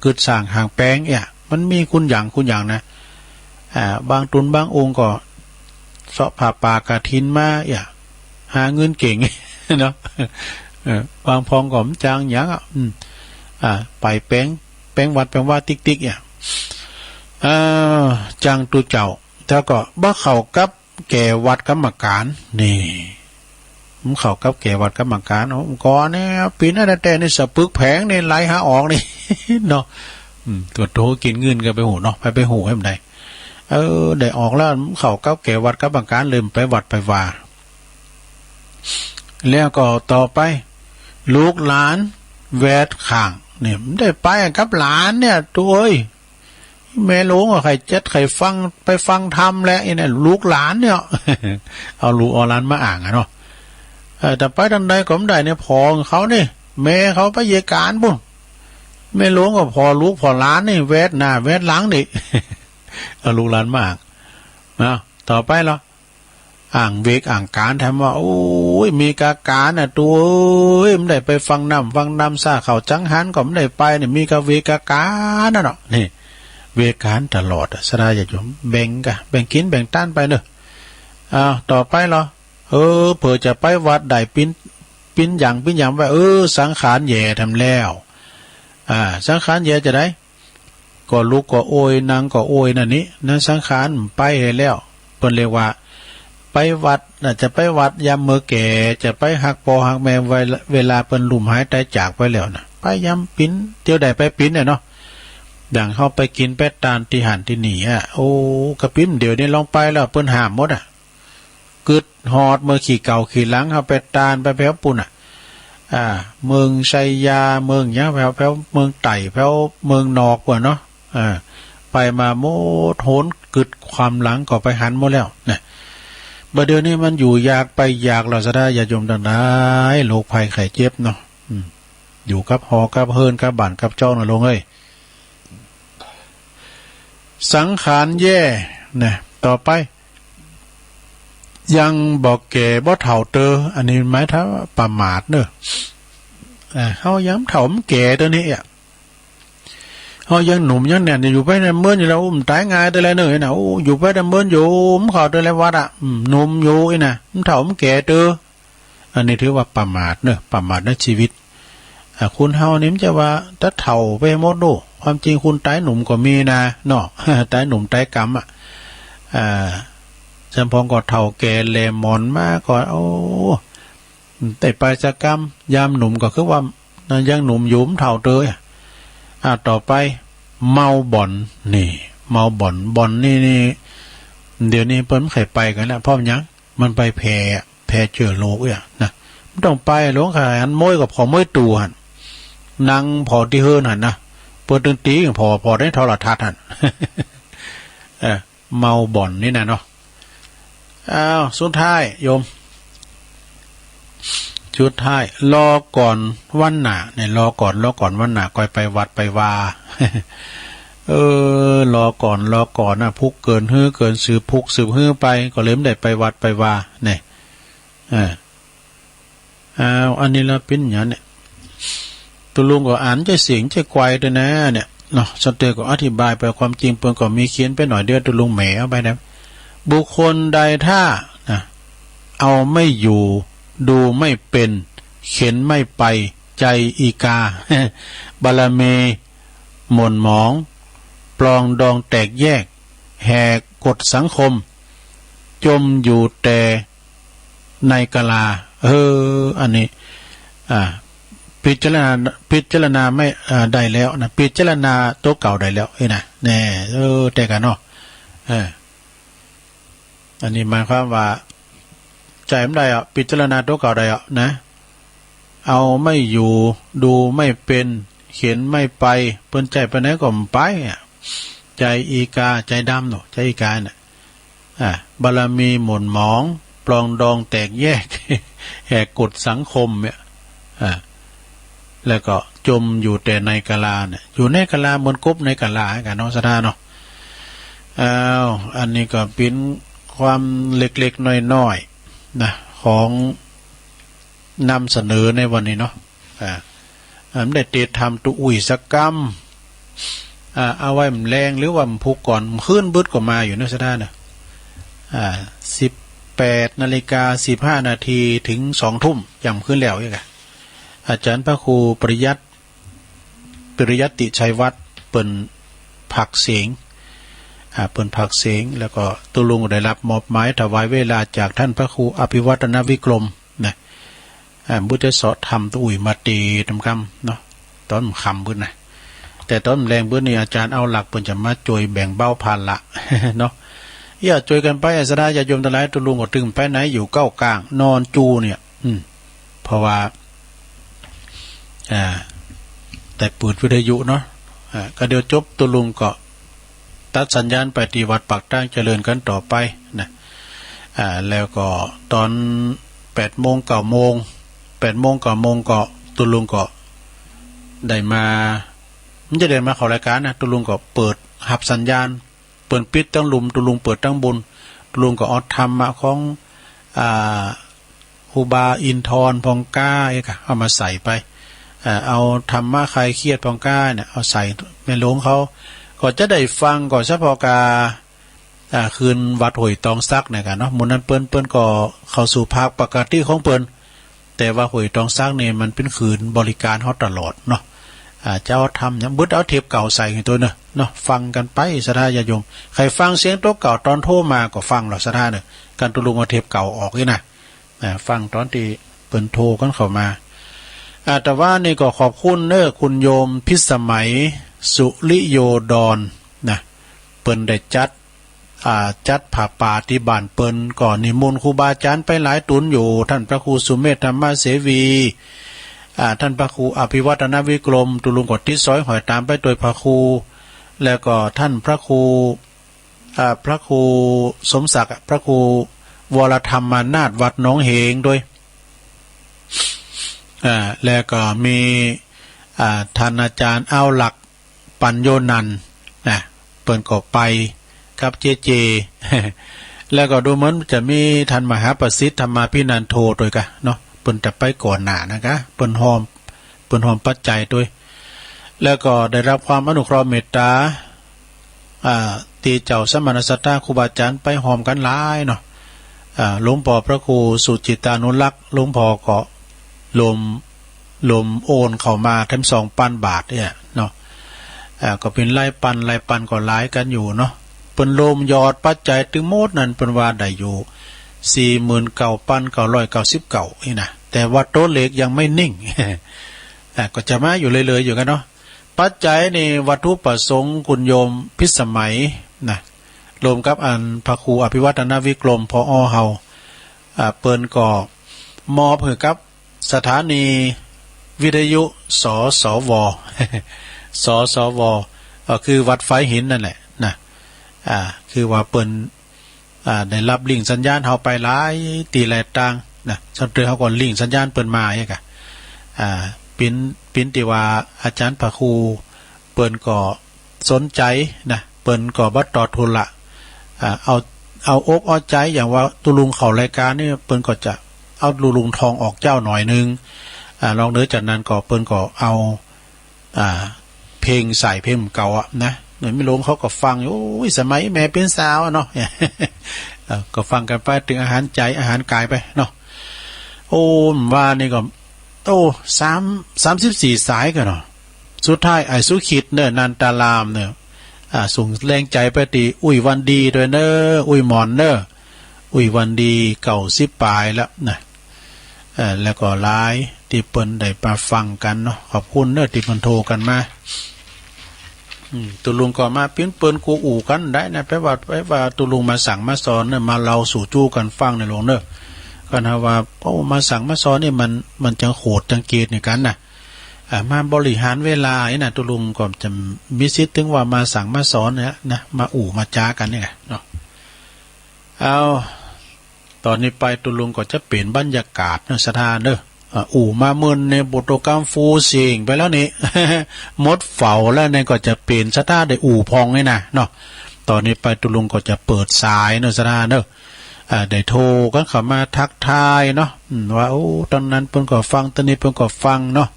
S1: กึดสร้างห่างแป้งมันมีคุณอย่างนะบางตุนบางองค์ก็เสาะผ่าปากระทินมาหาเงินเก่งเนาะบางพองก็จางอย่างไปแป้งวัดแป้งว่าติ๊ก เอจังตุเจ้าแล้วก็บ่เข้ากับแก่วัดกรรมการนี่มันเข้ากับแก่วัดกรรมการก่อนเนี่ยปีนั้นแต่นี่สะปึกแผงนี่ไหลหาออกนี่เนาะตัวโตกินเงินกันไปหูเนาะไปหูให้มันได้ได้ออกแล้วเข้ากับแก่วัดกรรมการลืมไปวัดไปว่าแล้วก็ต่อไปลูกหลานแวดข้างเนี่ยได้ไปกับหลานเนี่ยตัวเอ้ยแม่หลวงว่าใครเจ็ดใครฟังไปฟังธรรมแล้วไอ้เนี่ยลูกหลานเนี่ย เอาลูกเอาหลานมาอ่างเนาะแต่ไปทางใดก็ไม่ได้เนี่ยพอเขาเนี่ยแม่เขาไปเยการบุ้งแม่หลวงก็พอลูกพอหลานนี่แวดหน้าแวดหลังนี่ เอาลูกหลานมาอ่างนะต่อไปเหรออ่างเวกอ่างการทำว่าโอ้ยมีกาการน่ะตัวเอ้ยไม่ได้ไปฟังนำซาเขาจังหันก็ไม่ได้ไปเนี่ยมีกาเวกาการน่ะเนาะนี่เวการตลอดสดาอย่าโยมแบ่งกินแบ่งต้านไปเนอะต่อไปเหรอเผื่อจะไปวัดใดปิ้นอย่างว่าสังขารแย่ทำแล้วสังขารแย่จะได้ก็ลูกก็โอยนางก็โอยนั่นนี่นั่นสังขารไปแล้วเพิ่นเรียกว่าไปวัดน่ะจะไปวัดยามมื้อแก่จะไปหักปอหักแม่เวลาเปิ้นลุ่มหายตายจากไปแล้วนะไปยามปิ้นเที่ยวใดไปปิ้นเนี่ยเนาะดังเข้าไปกินแป้ตานที่หันที่หนีโอ้กระปิ้นเดี๋ยวนี้ลองไปแล้วเปิ้นห้ามหมดกึดหอดเมื่อขี่เก่าขี่หลังเข้าไปตานไปแพ้วปุ่นเมืองชัยยาเมืองยะแพ้วเมืองไต่แพ้วเมืองนอกกว่าเนาะไปมาโมดโหนกึดความหลังก็ไปหันหมดแล้วเนี่ยเดี๋ยวนี้มันอยู่อยากไปอยากเราจะได้อย่าโยมดังได้โรคภัยไข้เจ็บเนาะอยู่กับหอกับเฮินกับบ้านกับเจ้าน่ะลงเอ้ยสังขารแย่นะต่อไปยังบอกแก่บ่เฒ่าเตออันนี้หมายถึงประมาทเนอะเฮายังเฒ่ามันแก่ตัวนี้เฮายังหนุ่มยังเนี่ยอยู่ไปในเมื่อนี่เราตายง่ายแต่ละเนอะนะอยู่ไปในเมื่ออยู่มันเข้าแต่ละวัดหนุ่มอยู่นะมันเฒ่ามันแก่เตออันนี้ถือว่าประมาทเนอะประมาทในชีวิตคุณเฮานี่มันจะว่าถ้าเฒ่าไปหมดโลกความจริงคุณตายหนุ่มก็มีนะเนาะตายหนุ่มตายกำจำพองก็เฒ่าแก่แลมอนมากก่อนแต่ไปสักกรรมยามหนุ่มก็คือว่ายังหนุ่มยุ่มเฒ่าเตยต่อไปเมาบ่อนนี่เมาบ่อนนี่เดี๋ยวนี้เปิ้นไม่เคยไปกันแล้วเพราะยังมันไปแพร่เชื้อโรคนะไม่ต้องไปหลวงขายอันม้อยกับพอม้อยตูหันนั่งพอที่เฮิรนหันนะเปิดดนตรีพอได้โทรทัศน์หัน เมาบ่อนนี่นะเนาะสุดท้ายโยมสุดท้ายรอก่อนวันหน้าเนี่ยรอก่อนวันหน้าก่อยไปวัดไปวารอก่อนนะพุกเกินฮื้อเกินสืบพุกสืบฮื้อไปก็เลยไม่ได้ไปวัดไปวาเนี่ยอันนี้ละเป็นอย่างเนี่ยตัวลุงก็อ่านใจเสียงใจไกวด้วยนะเนี่ยเนาะสเตอร์ก็อธิบายไปความจริงเพิ่นก็มีเขียนไปหน่อยเดียวตัวลุงแหมเอาไปนะบุคคลใดถ้าเอาไม่อยู่ดูไม่เป็นเข็นไม่ไปใจอีกา บารมีหม่นหมองปลองดองแตกแยกแหกกฎสังคมจมอยู่แต่ในกะลาอันนี้พิจารณาไม่ได้แล้วนะพิจารณาตัวเก่าได้แล้วนะแน่แต่กันเนาะอันนี้หมายความว่าใจไม่ได้พิจารณาตัวเก่าได้นะเอาไม่อยู่ดูไม่เป็นเขียนไม่ไปเปิ้นใจไปไหนก็ไม่ไปใจอีกาใจดำเนาะใจอีกาเนี่ยบารมีหม่นหมองปลองดองแตกแยก แหกกฎสังคมเนี่ยแล้วก็จมอยู่แต่ในกะลาเนี่ยอยู่ในกะลาบนกบในกะลากันน้องสถานเนาะอันนี้ก็เป็นความเล็กๆน้อยๆนะของนำเสนอในวันนี้เนาะมันได้เตะทำตุอุ่ยสกรรมเอาไว้มันแรงหรือว่ามันพุกก่อนขึ้นบึดก็มาอยู่นะสถานนะ18:15 นาทีถึง20 ทุ่มย่ำขึ้นแล้วอีกอาจารย์พระครูปริยัติชัยวัฒน์เปิ่นผักเสียง เปิ้นผักเสงแล้วก็ตุลุงได้รับมอบหมายถวายเวลาจากท่านพระครูอภิวัตนวิกรมนะบุตรสอธรรมตุ้ยมาตีตำคำเนาะตอนคำเพิ่นนะแต่ตอนแรงเพิ่นนี่อาจารย์เอาหลักเพิ่นจะมาช่วยแบ่งเบาภาระเนาะอย่าช่วยกันไปสดาญาโยมทั้งหลายตุลุงก็ตึงไปไหนอยู่เก้ากลางนอนจูเนี่ยเพราะว่าแต่เปิดวิทยุเนาะก็เดี๋ยวจบตุลุงก็ตัดสัญญาณไปที่วัดปากตั้งเจริญกันต่อไปนะแล้วก็ตอน8 โมง 9 โมง8 โมง 9 โมงก็ตุลุงก็ได้มามันจะได้มาเข้ารายการนะตุลุงก็เปิดหับสัญญาณเปิดปิดตั้งลุมตุลุงเปิดตั้งบุญตุลุงก็เอาธรรมะของครูบาอินทรพองก้าเอามาใส่ไปเอาธรรมะใครเครียดพองก้าเนี่ยเอาใส่แม่หลวงเขาก็จะได้ฟังก่อนเฉพาะกาคืนวัดหวยตองซักเนี่ยกันเนาะมูลนั้นเปิ้นก็เข้าสู่ภาคปกติของเปิ้นแต่ว่าหวยตองซักเนี่ยมันเป็นคืนบริการเขาตลอดเนาะเจ้าทำยังบึดเอาเทปเก่าใส่ให้ตัวเนาะฟังกันไปสถาญาโยมใครฟังเสียงตัวเก่าตอนโทรมาก็ฟังหรอสถาเนี่ยการตุลุงเอาเทปเก่าออกนี่นะฟังตอนที่เปิ้นโทรกันเข้ามาแต่ว่านี่ก็ขอบคุณคุณโยมพิสมัยสุริโยดรนะเปิ้นได้จัดผ่าป่าที่บ้านเปิ้นก่อนนิมนต์ครูบาอาจารย์ไปหลายตุนอยู่ท่านพระครูสุเมธธรรมเสวีท่านพระครูอภิวัตนวิกรมตุลุงกฎที่ซอยหอยตามไปโดยพระครูแล้วก็ท่านพระครูสมศักดิ์พระครูวรธรรมนาถวัดหนองเหงด้วยแล้วก็มีท่านอาจารย์เอาหลักปัญโยนันท์นะเปิ้นก็ไปกับเจ แล้วก็ดูเหมือนจะมีท่านมหาประสิทธิ์ธรรมาภินันโทด้วยกันเนาะเปิ้นจะไปก่อนหน้านะคะเปิ้นหอมปัจจัยด้วยแล้วก็ได้รับความอนุเคราะห์เมตตาตีเจ้าสมณศัตริย์ครูบาอาจารย์ไปหอมกันหลายเนาะหลวงพ่อพระครูสุจิตานุรักษ์หลวงพ่อก็ลมโอนเข้ามาทั้ง2,000 บาทเนี่ยเนาะก็เป็นไล่ปันก็หลายกันอยู่เนาะเปิ้นลมยอดปัจจัยถึงหมดนั้นเปิ้นว่าได้อยู่ 49,999 นี่นะแต่ว่าโต๊ะเล็กยังไม่นิ่ง ก็จะมาอยู่เลยๆอยู่กันเนาะปัจจัยในวัตถุประสงค์คุณโยมพิสมัยนะรวมกับอันพระครูอภิวัตนวิกรมพอเฮาเปิ้นก็มอบให้กับสถานีวิทยุสสว สสวก็คือวัดไฟหินนั่นแหละนะคือว่าเปิ้นได้รับลิงก์สัญญาณเฮาไปหลายตีหลายต่างนะสันเตอเฮาก่อนลิงก์สัญญาณเปิ้นมาอีกปิ้นที่ว่าอาจารย์พระครูเปิ้นก็สนใจนะเปิ้นก็บ่ต่อทุนละเอาอกเอาใจอย่างว่าตุลุงเข้ารายการนี่เปิ้นก็จะเอาตุลุงทองออกเจ้าหน่อยนึงลองเนื้อจากนั้นก็เปิ้นก็เอาเพลงใส่เพลงเก่าอ่ะนะหน่วยไม่ลงเขาก็ฟังโอ้ยสมัยแม่เป็นสาวเนาะ ก็ฟังกันไปถึงอาหารใจอาหารกายไปเนาะโอ้ว่านี่ก็34 สายกันเนาะสุดท้ายไอ้สุขิดเนี่ยนันตารามเนี่ยส่งแรงใจไปตีอุ้ยวันดีด้วยเนออุ้ยหมอนเนออุ้ยวันดี90 ปลายแล้วนะแล้วก็หลายที่เปิ้นได้มาฟังกันเนาะขอบคุณเนอที่เปิ้นโทรกันมาตุลุงก็มาเปิ้นกูอู่กันได้นะไปว่าตุลุงมาสั่งมาสอนเนี่ยมาเราสู่จู้กันฟังในหลวงเนอก็นะว่าโอ้มาสั่งมาสอนนี่มันจังโหดจังเกตในกันน่ะมาบริหารเวลาไอ้น่ะตุลุงก็จะมีสิทธิ์ถึงว่ามาสั่งมาสอนเนี่ยนะมาอู่มาจ้ากันนี่ไงเนาะเอาตอนนี้ไปตุลุงก็จะเปลี่ยนบรรยากาศสถานเด้ออู่มาเมินในบทกรรมฟูสิงไปแล้วนี่ มดเฝ้าแล้วเนี่ยก็จะเปลี่ยนสถานได้อู่พองนี่นะเนาะตอนนี้ไปตุลุงก็จะเปิดสายเนาะสถานเด้อได้โทรกันเข้ามาทักทายเนาะว่าโอ้ตอนนั้นเพิ่นก็ฟังตอนนี้เพิ่นก็ฟังเนาะ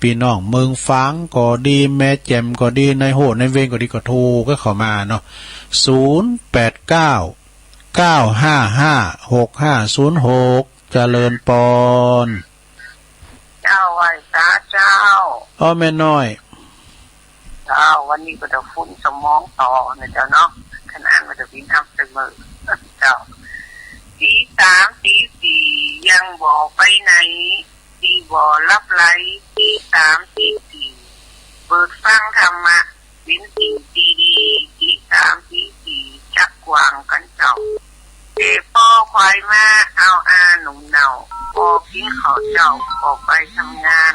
S1: พี่น้องเมืองฟังก็ดีแม่แจ่มก็ดีในโหในเวงก็ดีก็โทรก็เข้ามาเนาะ089 955 6506เจริญปอน
S2: เจ้าไหว้พระเจ้า
S1: แม่น้อย
S2: เจ้าวันนี้ก็จะฟุ้นสมองต่อนะเจ้าเนาะขณ จะพินทำเสมอเจ้าตีสามตีสี่ยังบอกไปไหนตีบ่รับไหลตีสามตีสี่เปิดฟังธรรมะเป็นสิ่งดีตีสามตีสี่จักกวางกันเจ้าเด็กพ่อควายมาเอาอาหนุ่มเนาพอกินข้าวเจ้าออกไปทำงาน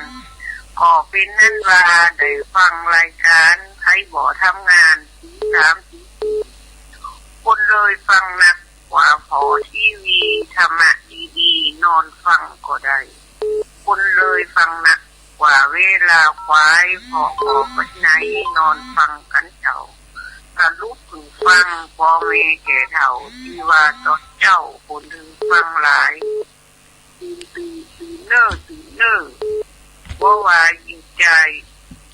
S2: ออกเป็นนั่นว่าได้ฟังรายการใครบ่ทำงานตีสามตีสี่คนเลยฟังนักกว่าพอทีวีธรรมะดีๆนอนฟังก็ได้คนเลยฟังนักกว่าเวลาควายพอไปไหนนอนฟังกันเจ้าก็ลุกขึ้นฟังพ่อแม่แก่เฒ่าที่ว่าตอนเจ้าคนถึงฟังหลายตื่นเน้อว่าว่ายิ่งใจ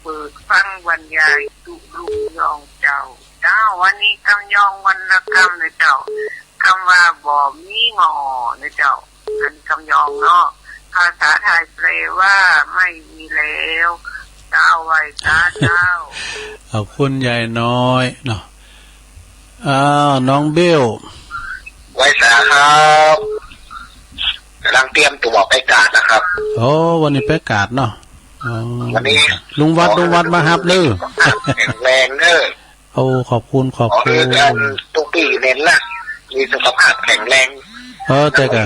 S2: เปิดฟังบรรยายตุลุงยองเจ้าวันนี้คำยองวรรณกรรมนะเจ้าคำว่าบ่มีงอนะเจ้าเป็นคำยองเนาะภาษาไทยแปลว่าไม่มีแล้วเจ้าไว้เจ้า
S1: ขอบคุณยายน้อยเนาะน้องเบล
S3: ไว้สาครับกำลังเตรียมตัวไปกาดนะครับ
S1: โอ้วันนี้ไปกาดเนาะ
S3: วันนี้
S1: ลุงวัดมาฮับเด้อ
S3: แข็งแรงเด้อ
S1: โอ้ขอบคุณ
S3: ทุกปีเน้นละมีสุขภาพแข็งแรง
S1: แต่ก็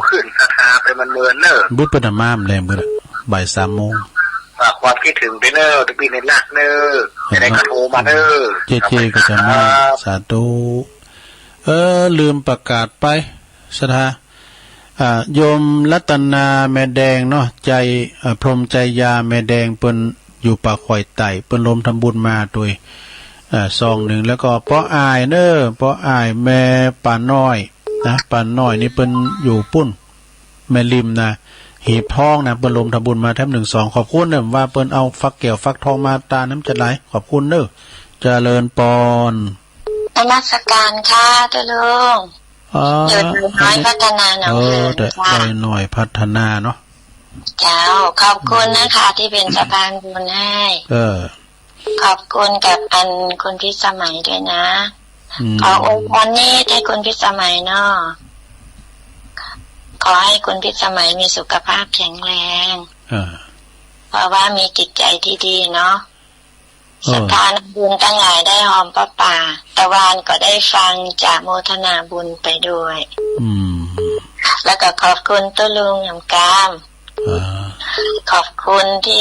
S3: ขึ้นราคาไปมันเมินเนอ
S1: บุญเป็นม่ามแรงมื้อบ่าย 3 โมง
S3: ฝากความคิดถึงไปเนอทุกปีเน้นละเนอจะได้กระโทรมาเนอ
S1: เจก็จะมาสาธุลืมประกาศไปสถาโยมรัตนาแม่แดงเนาะใจพรหมใจยาแม่แดงเปิ้นอยู่ปากข่อยไต่เปิ้นลมทำบุญมาโดยซองหนึ่งแล้วก็ป้ออายเนอป้ออายแม่ป่าน้อยนะป่าน้อยนี่เปิ้นอยู่ปุ้นแม่ริมนะหีบทองนะเปิ้นลมทำบุญมาแถม1 2ขอบคุณเด้อว่าเปิ้นเอาฟักแก้วฟักทองมาตาน้ำจะไหลขอบคุณเด้อเจริญปอน
S4: นมัสการค่ะเจ้าลุงเดี๋ยวน้อยพัฒนาหน่อย
S1: ค่ะหน่อยพัฒนาเนาะ
S4: เจ้าขอบคุณนะคะที่เป็นสะพานบุญให้ขอบคุณกับคุณพิสมัยด้วยนะขออวยพรนี้ให้คุณพิสมัยเนาะขอให้คุณพิสมัยมีสุขภาพแข็งแรงเพราะว่ามีจิตใจที่ดีเนาะสะพานบุญตั้งหลายได้หอมป้าป่าตะวันก็ได้ฟังจากโมทนาบุญไปด้วยแล้วก็ขอบคุณตัวลุงยำกามขอบคุณที่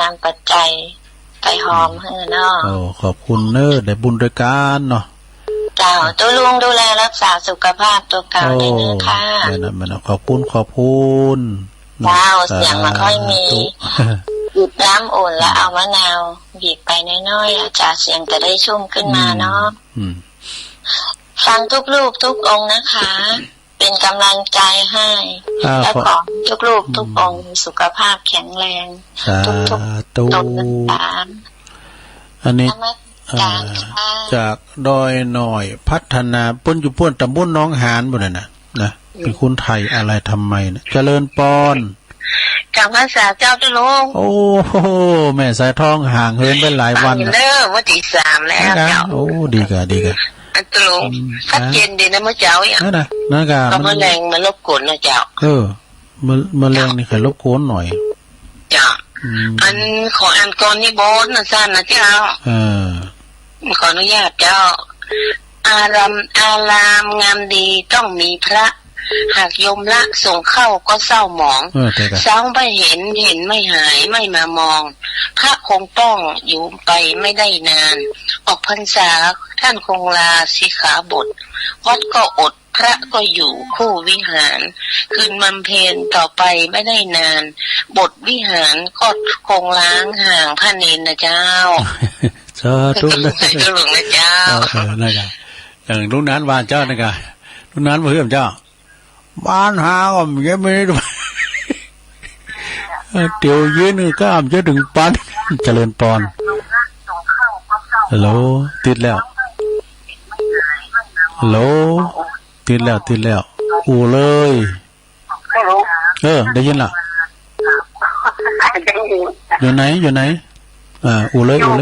S4: นำปัจจัยไปหอมให้เนาะ
S1: ขอบคุณเนอได้บุญด้วยกันเนาะ
S4: เจ้าตัวลุงดูแลรักษาสุขภาพตัวเก่าได้เนื้อค่ะ
S1: มันขอบคุณ
S4: เจ้าเสียงมันค่อยมีหยิบน้ำอุ่นแล้วเอามะนาวบีบไปน้อยๆอาจารย์เสียงจะได้ชุ่มขึ้นมาเนาะฟังทุกรูปทุกองค์นะคะเป็นกำลังใจให้และขอทุกรูปทุกองค์สุขภาพแข็งแรงทุกตน
S1: อันนี้จากดอยหน่อยพัฒนาป้นอยู่ป้นตำบลน้องหานบ่น่ะนะเป็นคนไทยอะไรทำไมนะเจริญปอน
S4: จากภาษาเจ้าตุลง
S1: โอ้โหแม่สายทองห่างเหินไปหลายวัน
S4: เด้อวันที่3แล้วเจ้า
S1: โอ้ดีกะ
S4: ตุลงชัดเจนดีนะมื้อเจ้าอย่าง
S1: นั่นกะ
S4: มันแรงมันรบกวนนะเจ้า
S1: มันแรงนี่ใครรบกวนหน่อย
S4: จ้ะอันขอก่อนนี่โบนนะซ่านนะเจ้าขออนุญาตเจ้าอารามงามดีต้องมีพระหากโยมละส่งเข้าก็เศร้าหมองเศร้าไม่เห็นไม่หายไม่มามองพระคงต้องอยู่ไปไม่ได้นานออกพรรษาท่านคงลาสิขาบทวัดก็อดพระก็อยู่คู่วิหารคืนบำเพ็ญต่อไปไม่ได้นานบทวิหารก็คงล้างห่างพระเนรนะเจ้า
S1: สาธุนะ
S4: เจ้า
S1: นะครับอย่างลูกนั้นวานเจ้านะครับลูกนั้นเพื่อนเจ้าบ้านหาก็ไม่ได้เดี๋ยวยืนก็อาจจะถึงปันเจริญปอนฮัลโหลติดแล้วฮัลโหลติดแล้วอูเลยได้ยินล่ะอยู่ไหนอูเลย
S2: อยู่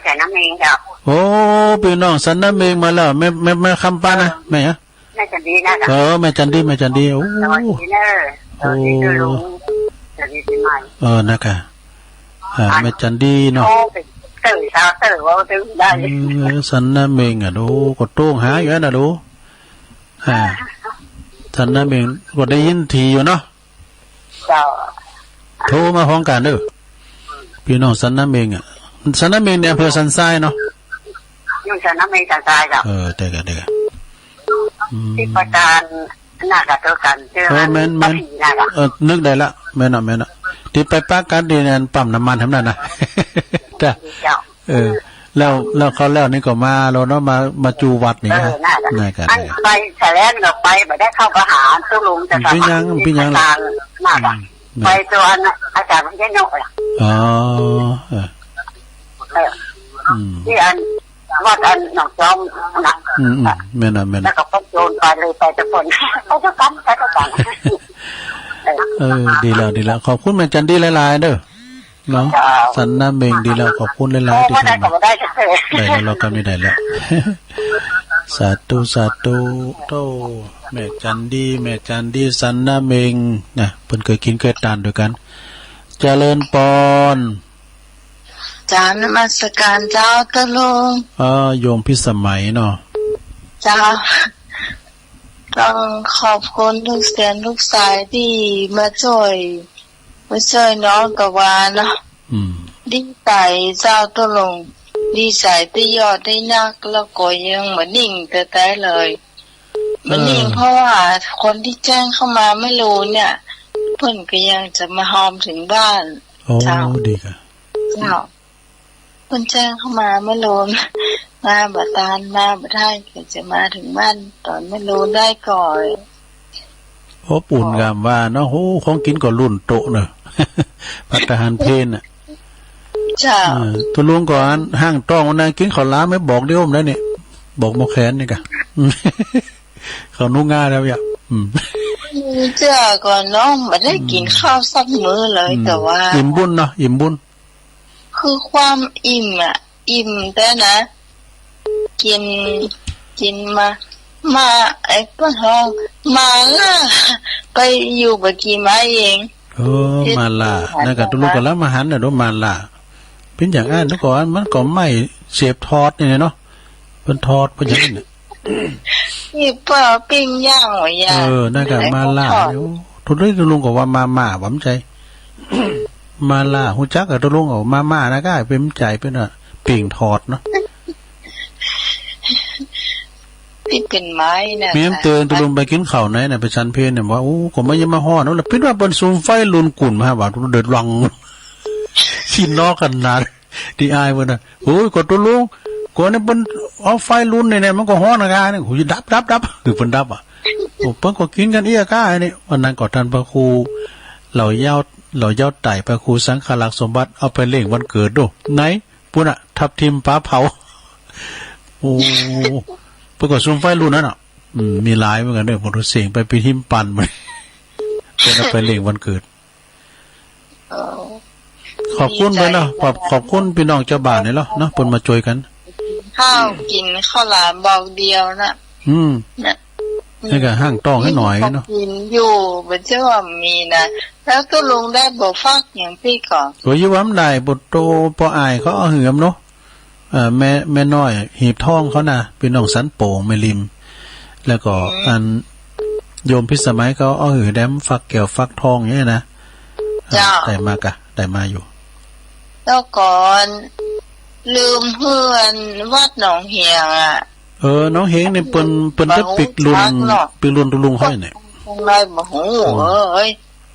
S2: แค่น้ำเองจ้ะ
S1: โอ้พี่น้องสันน้ำเมงมาแล้วแม่คำปานะแม่ฮะ
S2: แม่จันดีนะ
S1: แม่จันดีโอ้
S2: สวัสดีเนอะสวัสดีลุงสวัสดีปีใหม่
S1: นะคะแม่จันดีเนาะ
S2: โอ้เป็นตื่นเช้าตื่นว่าตื่นได้
S1: สันน้ำเมงอ่ะดูก็โต้งหาอยู่นะดูสันน้ำเมงก็ได้ยินทีอยู่เนาะ
S2: เจ้า
S1: โทรมาพร้อมกันเด้อพี่น้องสันน้ำเมงอ่ะสันน้ำเมงเนี่ยอำเภอสันทรายเนาะ
S2: ยุ่งฉันน้ำไม่จันทรายจ้ะ
S1: เด็ก
S2: ที่ประการหน้ากับตัวกันเจอมัน
S1: นึกได้ละแม่น่ะที่ไปปากันดีนั่นปั๊มน้ำมันทำนั่นนะจ้ะแล้วเขาแล้วนี่ก็มาเราเนาะมาจูวัดนี่ฮะน่ากัน
S2: ไปแฉลงเราไปไม่ได้เข้าประหารตู้ลุงจะไปตัวอาจารย์มันจะโน่ล่ะที่อันวัดอันหนองจอมนะ
S1: แม่น่ะ
S2: แล้วก็ต้องโยนไปเลยไปจะฝนไปจะกัน
S1: ดีแล้วขอบคุณแม่จันดีหลายๆเด้อเนาะสันน้ำเมงดีแล้วขอบคุณหลายๆที่ทำได้แล้วเราก็ไม่ได้แล้วสาธุโตแม่จันดีสันน้ำเมงนะเพิ่นเคยกินเคยทานด้วยกันเจริญปอน
S4: จานนมัสการเจ้าตะลุง
S1: โยมพิสมัยเนาะ
S4: เจ้าต้องขอบคุณลูกเสียนลูกสายที่มาช่วยน้องกวาเนาะดีใจเจ้าตะลุงดีใจที่ยอดได้นักแล้วก็ยังเหมือนนิ่งแต่เลยมันนิ่งเพราะว่าคนที่แจ้งเข้ามาไม่รู้เนี่ยเพิ่นก็ยังจะมาหอมถึงบ้าน
S1: เจ้าดีค่ะ
S4: เจ้าเพิ่นแจ้งเข้ามาไม่รู้มาบัดตานมาบัดได้ก็จะมาถึงบ้านตอนไม่รู้ได้ก่อน
S1: โอ้ปุ่นงามว่าเนาะโหของกินก็รุ่นโตเนอะปัตตาหารเพนน่ะ
S4: จ้า
S1: ตัวลุงก่อนห้างต้องวันนั้นกินข้าวล้าไม่บอกเดี๋ยวผมได้เนี่ยบอกโมแขนนี่กะเขานุ่งง่ายแล้วอย่า
S4: เจ้าก่อนน้องไม่ได้กินข้าวสักมื้อเลยแต่ว่า
S1: อิ่มบุญเนาะอิ่มบุญ
S4: คือความอิ่มอ่ะอิ่มแต่นะกินมาไอ้ป้าทองมาล่ะไปอยู่บกี่ไม้เอง
S1: มาล่ะนั่นก็ตัวลูกก็แล้วมาหันน่ะดูมาล่ะเป็นอย่างนั้นทุกคนมันก็ไม่เสียบทอดนี่เนาะเป็นทอดเป็นอย่างนี้
S4: นี่ป้าปิ้งย่างหัวยา
S1: นั่นก็มาล่ะทุกเรื่องตัวลุงก็ว่ามาหวังใจมาล่าหูจักกับตัวลุงออกมานะก็เป็นใจเป็นอ่ะปิ่งทอดเนาะ
S4: ที่เป็นไม้นะ
S1: เมียมเตือนตัวลุงไปกินข้าวไหนน่ะไปชันเพลเนี่ยว่าโอ้ก็ไม่ยังมาห่อเนาะแล้วพิดว่าเป็นซูมไฟลุนกุ่นมาว่าเดือดรังชินนอกกันนานดีอายมันน่ะโอ้ยก็ตัวลุงก็เนี่ยเป็นเอาไฟลุนเนี่ยมันก็ห่อนะกันเนี่ยโหยดับคือเป็นดับอ่ะโอ้เพิ่งก็กินกันเอี้ยก้าเนี่ยวันนั้นก่อนท่านพระครูเหล่าเย้าไต่พระครูสังฆลักษณ์สมบัติเอาไปเล่งวันเกิดดูไหนปุ่นอ่ะทับทิมป้าเผาโอ้ปรากฏซุ่มไฟรุ่นนั้นอ่ะมีหลายเหมือนกันเนี่ยผมรู้เสียงไปปีทิมปั่นมันเป็นเอาไปเล่งวันเกิดขอบคุณเลยเนาะขอบคุณพี่น้องเจ้าบ้านนี่เนาะปนมาช่วยกัน
S4: ข้าวกินข้าวหลามบอกเดียวนะ
S1: นี่ก็ห้างต้องให้หน่อยเนาะ
S4: กินอยู่เป็นเชื่อว่ามีนะแล้วตัวลุงได้บอกฟักอย่างพี่ก่อน
S1: โอ้ยย้ำได้บทโตพออายเขาเอาเหือมเนาะแม่น้อยหีบทองเขานะเป็นน้องสันโป่งแม่ริมแล้วก็อันโยมพิสมัยเขาเอาหือแดมฟักแก้วฟักทองอย่างนี้นะได้มากะได้มาอยู่
S4: แล้วก่อนลืมเพื่อนวัดหนองเฮียงอ่ะ
S1: น้องเฮงเนี่ยเปิ้นจะปิกลุนตุลุงเขาเนี่ย
S4: คงได้บ่ฮู้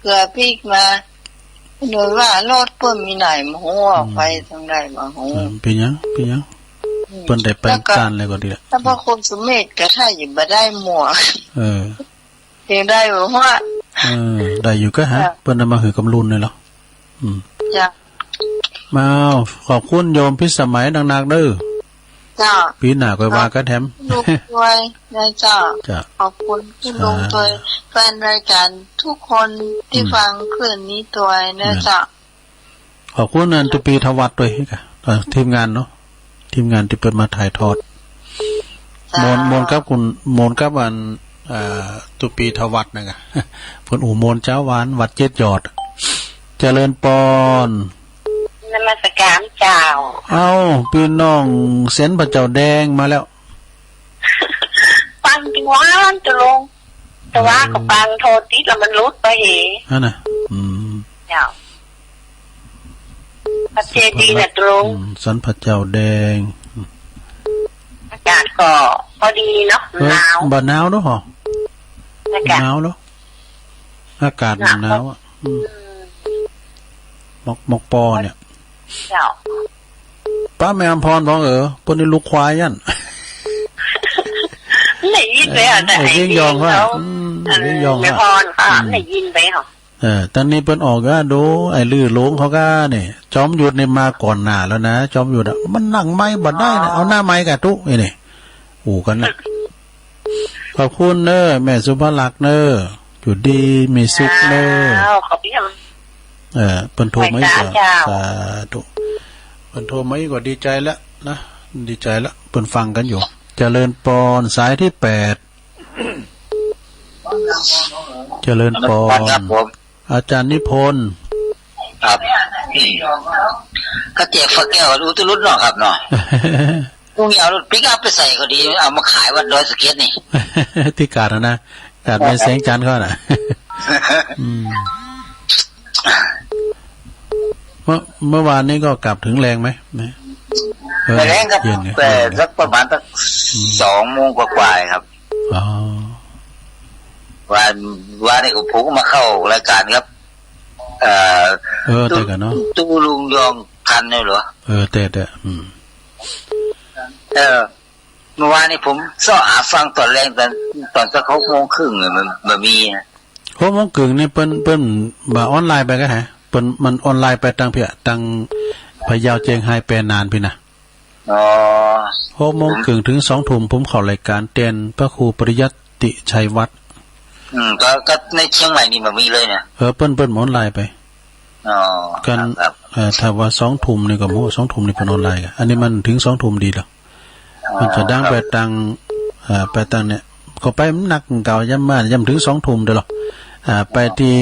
S4: เกลือพริกมาโดยว่ารถเปิ้นมีไหนบ่ฮู้ไปทางใดบ่ฮู้
S1: เป็นหยังเปิ้นได้ไปการอะไรก็ดีละ
S4: ถ้าพระคุณสุเมธก็ถ้าอยู่บ่ได้หมวกยังได้บ่ว่า
S1: ได้อยู่ก็ฮะเปิ้นมาหือกำลุนเลยเหรอ
S4: จ้ะ
S1: มาขอบคุณโยมพิสมัยดังๆเด้อ
S4: จ้า
S1: ปีหน้าก็ว่ากันแถม
S4: ลูกด้วยนะจ้าขอบคุณที่ลงตัวแฟนรายการทุกคนที่ฟังคืนนี้ตัวนะจ้า
S1: ขอบคุณนันตุปีทวัดด้วยค่ะทีมงานเนาะ ทีมงานที่เปิดมาถ่ายทอดมนกับคุณมนกับวันตุปีทวัดนะครับเพิ่นมนเจ้าหวานวัดเจ็ดยอดเจริญปอน
S4: นมัสการเจ้า
S1: พี่น้องเส้นพระเจ้าแดงมาแล้ว
S4: ฟังจังหวะจะลงแต่ว่าก็ฟังโทษติดแล้วมันรุดไป
S1: นั่นน่ะ
S4: เจ้าพระเจดีย์น่ะตรง
S1: สันพระเจ้าแดง
S4: อากาศก็พอดีเนาะหนาว
S1: บ่หนาวเนาะหนาวเนาะอากาศหนาวอ่ะมกปอเนี่ย
S4: เจ้า
S1: ป้าแม่อำพรบอกเพิ่นนี่ลูกควายยัน
S4: ไหนยินไปอ่ะแต่
S1: ไอ้ยองว่า
S4: ไอ้ยองแม่พรค่ะไหนยินไปเหรอ
S1: ตอนนี้เพิ่นออกก็ดูไอ้ลื่อหลงเขาก็นี่จอมหยุดนี่มาก่อนหน้าแล้วนะจอมหยุดมันนั่งไม้บ่ได้นะเอาหน้าไม้กะตุนี่อู่กันนะขอบคุณเนอแม่สุภลักษณ์เนออยู่ดีมีสุขเนอ
S4: ขอบคุณ
S1: เพิ่นโทรมาอีกว่าสาธุเพิ่นโทรมาอีกว่าดีใจแล้วนะดีใจแล้วเพิ่นฟังกันอยู่เจริญปอนสายที่8เจริญปอนอาจารย์นิพนธ์
S3: ครับก็เจ็บฝักแก้วรู้ตุลุดเนาะครับเนาะลุงเอารถปิกอัพไปใส่ก็ดีเอามาขายวัดดอยสะเก็ดนี่
S1: ที่กาดนะกาดไม่แสงจันทร์เขาน่ะเมื่อวานนี้ก็กลับถึงแรงไหม
S3: แรงครับแต่สักประมาณสัก2 โมงกว่าๆครับวันนี้ผมก็มาเข้ารายการครับ
S1: แต่กันเนาะ
S3: ตู้ลุงยองคันเนี่ยเหรอ
S1: แต่
S3: เมื่อวานนี้ผมซ้อหาฟังตอนแรงตอนสัก6 โมงครึ่งมันมี
S1: 6 โมงครึ่งนี่เปิ้นมาออนไลน์ไปก็ฮะเปิ้นมันออนไลน์ไปตั้งเพียตั้งพะเยาเจียงไฮ้แปรนานพี่นะ6 โมงครึ่งถึง2 ทุ่มผมเข้ารายการเตียนพระครูปริยัติชัยวัฒน์
S3: ก็ในเชียงใหม่นี่มันมีเลยเนี่ย
S1: เปิ้นออนไลน์ไปกันถ้าว่า2 ทุ่มนี่ก็2 ทุ่มนี่เปิ้นออนไลน์อันนี้มันถึง2 ทุ่มดีแล้วมันจะดังไปตังเนี่ยก็ไปมันหนักเก่าย่ำมาย่ำถึง2 ทุ่มเด้อหรอไปที่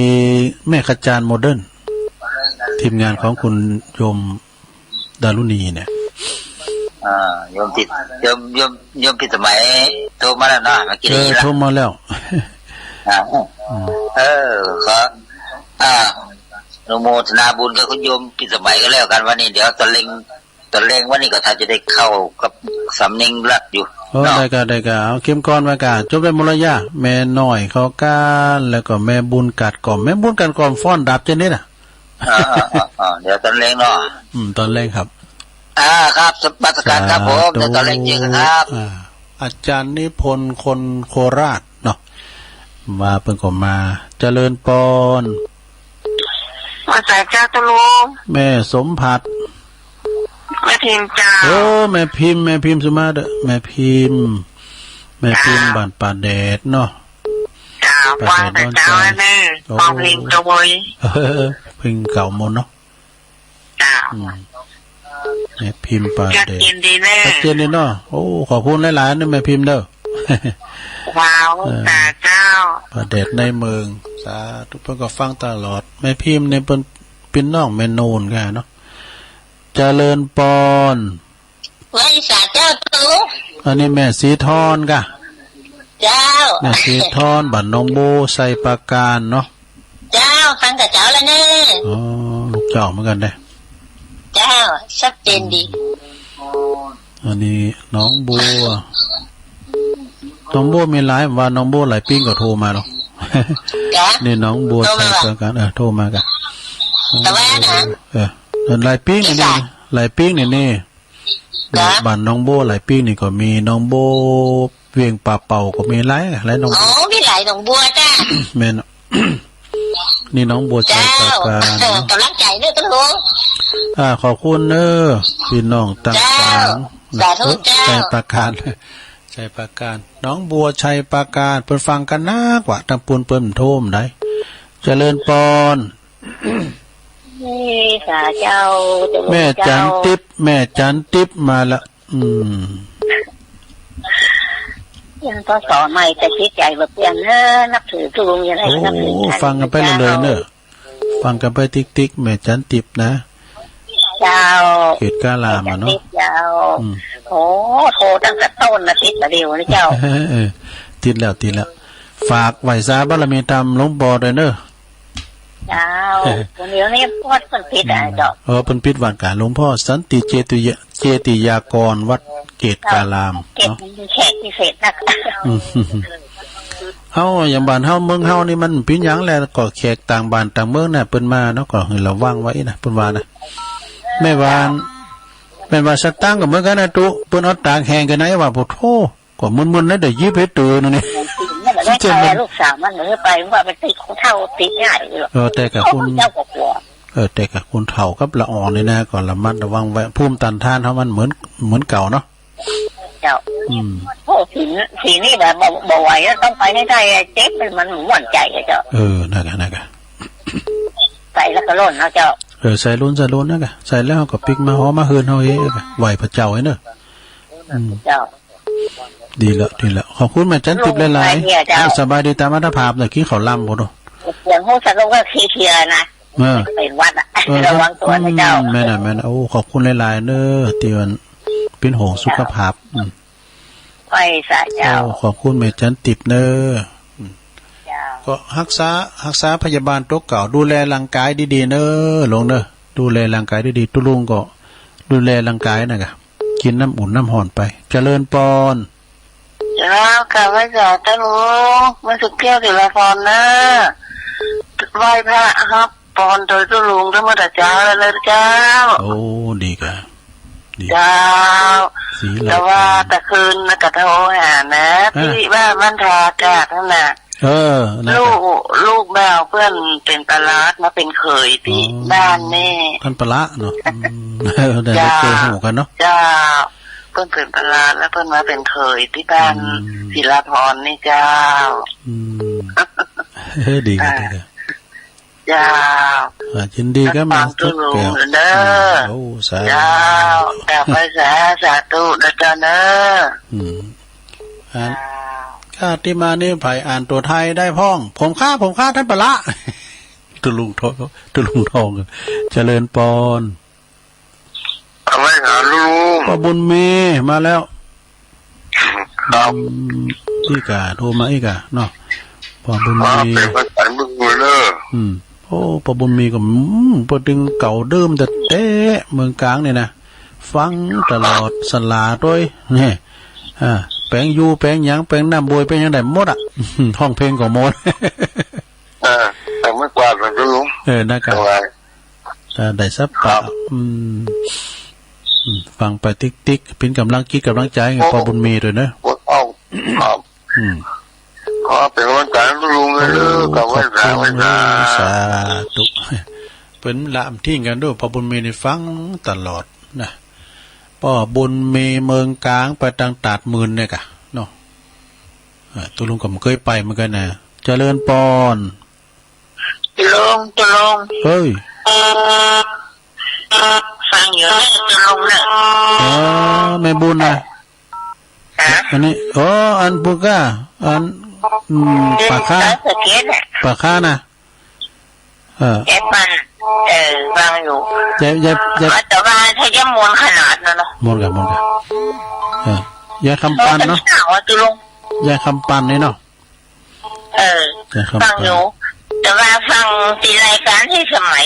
S1: แม่ขจารโมเดิร์นทีมงานของคุณโยมดารุณีเนี่ย
S3: โยมผิดสมัยโทรมาแล้วนะเมื่อกี้นี้
S1: โทรมาแล้ว
S3: ขอโมทนาบุญกับคุณโยมผิดสมัยก็แล้วกันวันนี้เดี๋ยวตอนเร่งวันนี้ก็ถ้าจะได้เข้ากับสำเนียงรัดอยู่
S1: ได้ก็เอาเข้มก้อนไว้กะจบได้มรยาแม่น้อยเขาก้านแล้วก็แม่บุญกัดก่อมแม่บุญกัดก่อมฟ้อนดับจังนี้น่ะ
S3: เดี๋ยวตอนเร่งเนาะ
S1: ตอนเร่งครับ
S3: ครับสบัติการครับผมเดี๋ยวตอนเร่งเจอกันครับ
S1: อาจารย์นิพนธ์คนโคราชเนาะมาเพิ่งก็มาเจริญปอน
S4: มาใส่เจ้าตะลุง
S1: แม่สมผัส
S4: แม่พิมพ์เจ้า
S1: แม่พิมพ์สุมาเด้อแม่พิมพ์บ้านป่าแดดเนาะ
S4: จ้าป่าแดดเจ้าแม่ปองลิงตัวบอย
S1: เพิ่งเก่าหมดเนาะ
S4: จ้า
S1: แม่พิมพ์ป่าแดด
S4: เย็นดีแน่
S1: เย็นดีเนาะโอ้ขอบคุณหลายๆนะแม่พิมพ์เด้อ
S4: ว้าวตาเจ้า
S1: ป่าแดดในเมืองสาธุเพิ่นก็ฟังตลอดแม่พิมพ์เนี่ยเป็นน้องแม่นูนกันเนาะเจริญปอน
S4: ว่าอีสานเจ้าตู
S1: อันนี้แม่สีทอนกะ
S4: เจ้า
S1: แม่สีทอนบ้านหนองโบใส่ปราการเนาะ
S4: เจ้าฟังกับเจ้าแล้วเน่
S1: ลูกเจ้าเหมือนกันเด้
S4: เจ้าชัดเจนดี
S1: อันนี้น้องบัวมีหลายว่าน้องบัวหลายปิ้งก็โทรมาหรอกนี่น้องบัวใส่ปราการโทรมากัน
S4: แต่ว่านะ
S1: หลายปิ้งนี่บ้านน้องโบหลายปิ้งนี่ก็มีน้องโบเวียงป่าเป่าก็มีหลายน้อง
S4: มีหลายน้องบัวจ้า
S1: แม่นนี่น้องบัวใจปราการ
S4: กำลังใจเด้อท่านลุง
S1: ขอบคุณเด้อพี่น้องต่างๆใจปราการน้องบัวชัยปราการเพิ่นฟังกันนักว่าตำปูนเปิ้นโทมได้เจริญปอน
S4: สาเจ้า
S1: แม่จันติ๊บมาละ
S4: ยังก็สอนใหม่แต่คิดใจแบบเปลี่ยนเนอะนับถือตุลุงยังไงนับถือ
S1: ฟังกันไปเลยเนอะฟังกันไปติ๊กแม่จันติบนะ
S4: เจ้า
S1: เขตกาลามาเนาะ
S4: เจ้าโอ้โทรตั้งแต่ต้นนะติดมาเดียวนี่เจ้า
S1: ติดแล้วฝากไหวซาบารมีธรรมหลวงพ่อด้วยเนอะ
S4: เจ้าวันนี้นี่วัดเป็นพิษอะไรเจ้า
S1: เป็นพิษวันกาหลวงพ่อสันติเจติยากรวัดเกตกาลาม
S4: เนาะแขกพิเศษนัก
S1: เฮาอย่างบ้านเฮาเมืองเฮานี่มันเป็นหยังแลก็แขกต่างบ้านต่างเมืองน่ะเปิ้นมาเนาะก็ให้ระวังไว้นะเปิ้นว่านะแม่ว่าสตังก็เหมือนกันนะตุเปิ้นเอาตากแห้งกันไหนว่าบ่โธก็มึนๆแล้วได้ยิบเฮ็ดตื่นนี่
S4: เจ้าลูกสาวมันไปว่าไปติดเท่าติดง่าย
S1: แต่กับคุณแต่กับคุณเฒ่ากับละอ่อนนี่นะก็ระมัดระวังไว้ภูมิต้านทานเฮามันเหมือนเก่าเนาะ
S4: เจ้าโอ้สีนี่แบบบ่ไหวแล้วต้องไปให้ได้เจ็บมันหวั่นใจเจ้า
S1: นั่นกะ
S4: ใส่แล้วก็ล้นเนาะเจ้า
S1: ใส่ล้นนะกะใส่แล้วก็ปิกมาหอมาเฮือนเฮาเองไหวพระเจ้าไอ้เนอะ
S4: เจ้า
S1: ดีแล้วขอบคุณแม่จันติบหลายๆสบายดีตามอัตภาพน่ะกินข้าวล่ำบ่เนาะ
S4: เสียงฮู้สักก็เคลียร์นะเป็นวัดอ่ะระวังตัวนะเจ้า
S1: แม่น่ะโอ้ขอบคุณหลายๆเด้อที่มันเป็นห่วงสุขภาพ
S4: ไปซะเจ้า
S1: ขอบคุณแม่จันติบเด้อก็รักษาพยาบาลตัวเก่าดูแลร่างกายดีๆเด้อลงเด้อดูแลร่างกายดีๆตุลุงก็ดูแลร่างกายน่ะกะกินน้ำอุ่นน้ำห่อนไปเจริญปอน
S4: แล้วกะว่าจะตะลุงมันสุดเกี่ยวกับละพรนะไหว้พระครับปอนโดยตะลุงทั้งหมดเจ้าเลยเจ้า
S1: โอ้ดีกะ
S4: เจ้าแต่ว่าตะคืนกะโทรหานะที่ว่ามันทากาศนั่นน่ะลูกแมวเพื่อนเป็นปลาดมาเป็นเขยที่บ้านแม่
S1: ท่านปลาเนาะได้เจอหูกันเนาะ
S4: เจ้าเพื่อนเป็นปลาดแล้วเพื่อนมาเป็นเขยที่บ้านศิลาพรนี่เจ้า
S1: ดีกัน
S4: เจ้า
S1: ยินดีก็มา
S4: ทุกแก้ว
S1: โอ้สาธุ
S4: เจ้าแต่ไปสาธุนะเจ้าเนอะ
S1: ข้าที่มานี่ไผ่อ่านตัวไทยได้พ้องผมฆ่าท่านปละตุลุงทองเจริญปอน
S3: เอาไว้หาลุง
S1: ป้าบุญมีมาแล้วอีกาโทรมาอีกาเนาะป้าบุญมี
S3: เป็นภาษาบึงเลย
S1: โอ้ป้าบุญมีก็พอดึงเก่าเดิมแต่เต้เมืองกลางเนี่ยนะฟังตลอดสลาด้วยนี่แปลงยูแปลงหยังแปลงน้ำบวยแปลงยังได้หมดอ่ะห้องเพลงของหมด
S3: แต่ไม่กวาดมันก็ลุง
S1: นะครับได้ซับปะฟังไปติ๊กเป็นกำลังใจกับพอบุญมีด้วยนะ
S3: ขอเป็นกำลังใจลุงเลยกับไว้
S1: สาธุเป็นละทิ้งกันด้วยพอบุญมีในฟังตลอดนะป้อบุญมีเมืองกลางไปตังตาดมื่นเนี่ยกะเนาะตัวลุงก็เคยไปเหมือนกันนะเจริญปอน
S4: จะลง
S1: เฮ้ย
S4: ฟังอยู่จะลงเนี่ย
S1: แม่บุญนะอันนี้อันปุก้าอันปากค้านะ
S4: แอบมันฟังอยู่แต่ว่าถ้าจะมวนขนาดนั้นเนาะ
S1: มวนกันยาคำปันเนาะยาคำปันนี่เนาะ
S4: ฟังอยู่แต่ว่าฟังตีรายการที่สมัย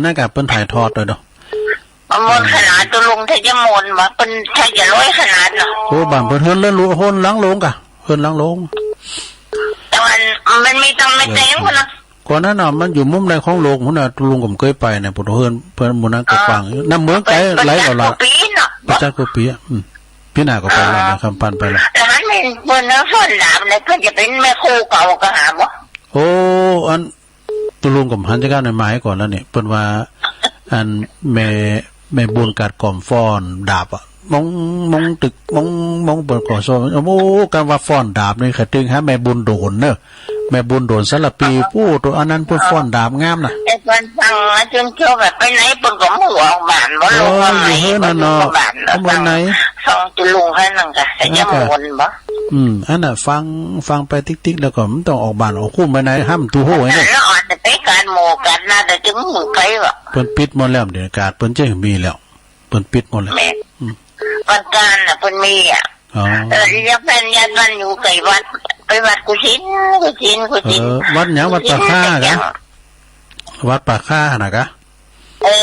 S1: นั่นกับเปิ้นถ่ายทอดเลยเนาะ
S4: มวนขนาดตัวลุงถ้าจะมวนมาเป็นถ้าจะร้อยขนาดเนาะ
S1: โอ้บางเปิ้นเฮิรนเล่นรู้โหนล้างลงกะเฮิรนล้างลง
S4: แต่มันมีต้องไม่เต็มคนนะ
S1: ก่อนนั้นน่ะมันอยู่มุมใดของโลกพุ่นน่ะลุงก็เคยไปเนี่ยปู่เฮิรนเพิ่นหมู่นั้นก็ฟังน้ำเมืองไกลไหลเอาล่ะประจักษ์ก็ปีพี่นาก็ไปแล้วนะคำปันไปแล้ว
S4: ร้านมันเพิ่นน่ะฝนดาบเนี่ยเพิ่นจะเป็นแม่ครูเก่าก็หาบ่
S1: โอ้อันตุลุงกับหันจักรในไม้ก่อนแล้วเนี่ยเพิ่นว่าอันแม่บุญกัดก่อมฟ้อนดาบอ่ะมองตึกมองเปิดก่อโซโอ้การว่าฟ้อนดาบนี่ค่ะตึงฮะแม่บุญโดนเนอะ แม่บุญโดนสลับปีปู้ตัวอันนั้นเพิ่นฟ้อนดาบงามน่ะ
S4: ไอ้คนฟังจนโชว์แบบไปไหนเปิ่นก็หัวออกบ้านบ่ลงมาไหนบ่ลงบ้านแล้วบ้านไหนส่งจุลุงให้นั่นก็ให้ยังวนบ่
S1: อันน่ะฟังไปติ๊กๆแล้วก็มันต้องออกบ้านออกคุ้มไปไหนห้ามตูโหไว้เนี่ย
S4: แล้วอ่อนไปการหมู่กันน่าจะถึงหมู่ไกลบ่
S1: เพิ่นปิดหมดแล้วเดี๋ยวการเพิ่นจะมีแล้วเพิ่นปิดหมดแล้ว
S4: วันการน่ะเพิ่นมีอ่ะยังเป็นยันวันอยู่ไกลวัดไปวัดกุชิน
S1: วัดหยังวัดป่าค่ากะวัดป่าค่าน่ะกะ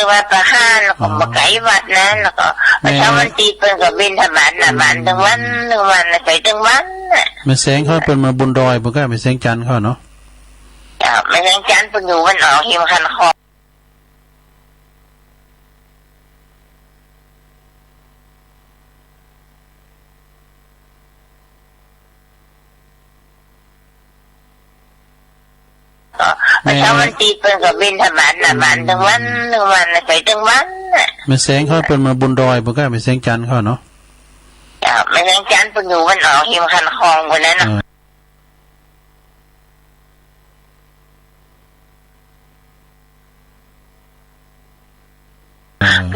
S4: วัดป่าค่าแล้วก็มาไกลวัดนั้นแล้วก็ประชาวันตีเพิ่นก็บิณฑบาตน่ะบ้านถึงวันไปถึงวันน่ะ
S1: แม่แสงเขาเพิ่นมาบุญดอยเพิ่นก็แม่แสงจันทร์เขาเนาะ
S4: แม่แสงจันทร์เพิ่นอยู่วันออกหิมคันคอประชาวันตีเพิ่นก็บิณฑบาตน่ะบ้านถึงวันไปถึงวันน่ะ
S1: แม่แสงเขาเพิ่นมาบุญดอยเพิ่นก็แม่แสงจันทร์เขาเนาะ
S4: แม่แสงจันทร์เพิ่นอยู่วันออกหิมคันคองคนนั้นน่ะ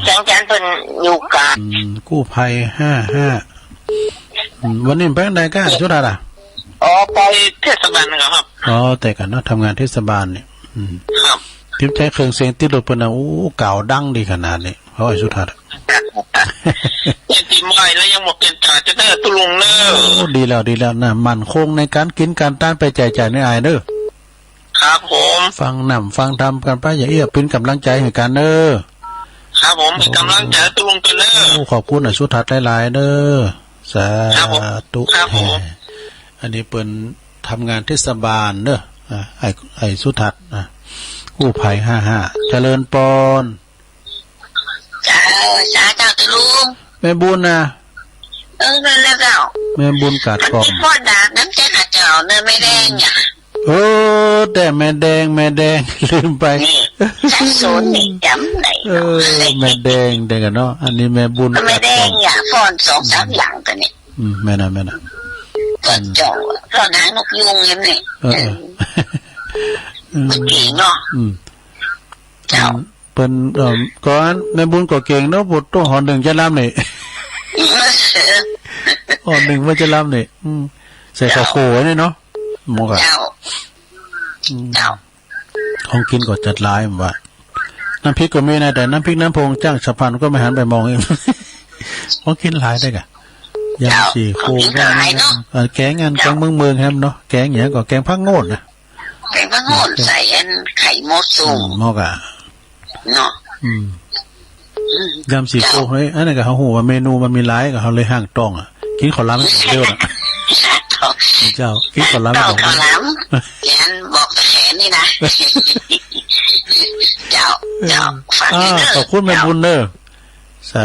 S4: แสงจันทร์เพิ่นอยู่กา
S1: กู้ภัย55วันนี้ไปไหนกันสุดาล่ะ
S4: ไปเทศบาลครับ
S1: แต่กันเนาะทำงานเทศบาลเนี่ย
S4: ครับ
S1: ทิพย์ใช้เครื่องเสียงติดรถเพิ่นน่ะโอ้เก่าดังดีขนาดนี้เฮ้ยสุดท้าย
S4: ตีไม้แล้วยังหมดเป็นจ่าจะได้ตุลุงเนอะ
S1: ดีแล้วนะมั่นคงในการกินการต้านไปจ่ายในอายเด้อ
S4: ครับผม
S1: ฟังทำกันไปอย่าเอี้ยเป็นกำลังใจให้กันเด้อ
S4: ครับผมเป็นกำลังใจตุลุงตัวเด้อ
S1: ขอบคุณสุดท้ายหลายๆเด้อสาธุอันนี้เป็นทำงานเทศบาลเด้อไอ้สุทัศน์กู้ภัย55เจริญปอน
S4: จ้าตุลุง
S1: แม่บุญนะ
S4: นั่นแล้วเจ้า
S1: แม่บุญกัดกล่อม
S4: พ่อดาบน้ำใจขาเจ้าเนื้อไม่แดงอย่า
S1: แต่แม่แดงลืมไป
S4: ชักโซนนี่จำไหน
S1: แม่แดงกันเนาะอันนี้แม่บุญ
S4: แม่แดงอย่าฟ้อน2-3หลังตัวนี้
S1: แม่น่ะ
S4: ก็จ่อก็หางนกยุงอย่างนี้เก่งเนาะ
S1: เจ้าเป็นก่อนแม่บุญก็เก่งเนาะบทตัวหอนหนึ่งจะล้ำนี่หอนหนึ่งว่าจะล้ำนี่ใส่ข้าวโขนี่เนาะหมกอะของกินก็จัดร้ายผมว่าน้ำพริกก็ไม่นะแต่น้ำพริกน้ำพงจ้างสะพานก็ไม่หันไปมองเองของกินหลายได้กะยำสี่โคงแกงงานแกงเมืองครับเนาะแกงอย่างก็แกงพักโง่นะ
S4: แกงพักโง่ใส่ไข่มดสูง
S1: มอกอ่ะ
S4: เนาะ
S1: ยำสี่โคงเฮ้ยอันนั้นก็เขาหัวเมนูมันมีหลายก็เขาเลยห่างต้องอ่ะกินขอล้ำเดียวนะเจ้ากินขอล้ำ
S4: ขอล้ำยันบอกแขนนี่นะเจ้าฟังนี่เนอะ
S1: ขอบคุณแม่บุญเนอะสา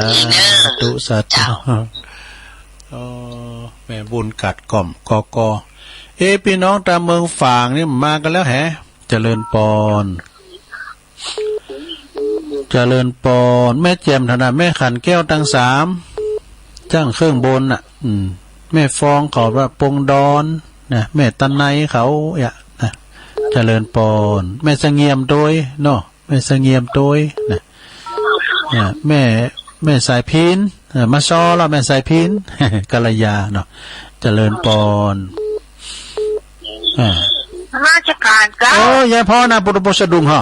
S1: ธุแม่บุญกัดกล่อมกอพี่น้องตามเมืองฝางนี่มากันแล้วแฮะเจริญปอนแม่แจ่มธนาแม่ขันแก้วตั้ง3จ้างเครื่องบนน่ะแม่ฟองเขาว่าปงดอนนะแม่ตันไนเขานะเจริญปอนแม่สงเงียมโดยเนาะแม่สงเงียมโดยนะแม่สายพินมาซ้อแล้วแม่สายพินกัลยาเนาะเจริญปอน
S2: ราชการเจ้
S1: ายายพรนะปุถุปสะดุงเหรอ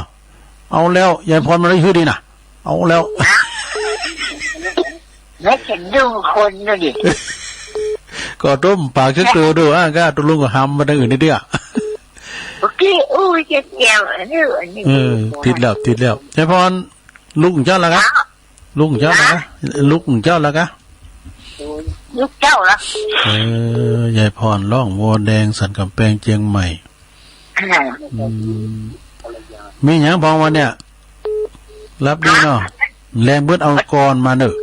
S1: เอาแล้วยายพรมาเลยคือดีนะเอาแล้ว
S2: ไม่เห็นดุงคนเลยดิ
S1: ก็ต้มปากคือตัวดูก็ตุลุงก็ทำมาได้อื่นนิดเดียว
S2: โอเคจะแก้วอันนี้
S1: ติดแล้วยายพรลูกเจ้าละกะลูกเจ้าละลูกเจ้าละยายพรล่องวัวแดงสันกำแพงเชียงใหม่มีอย่างพองวันเนี่ยรับดีเนาะแรงเบิดเอากรมาเนอะ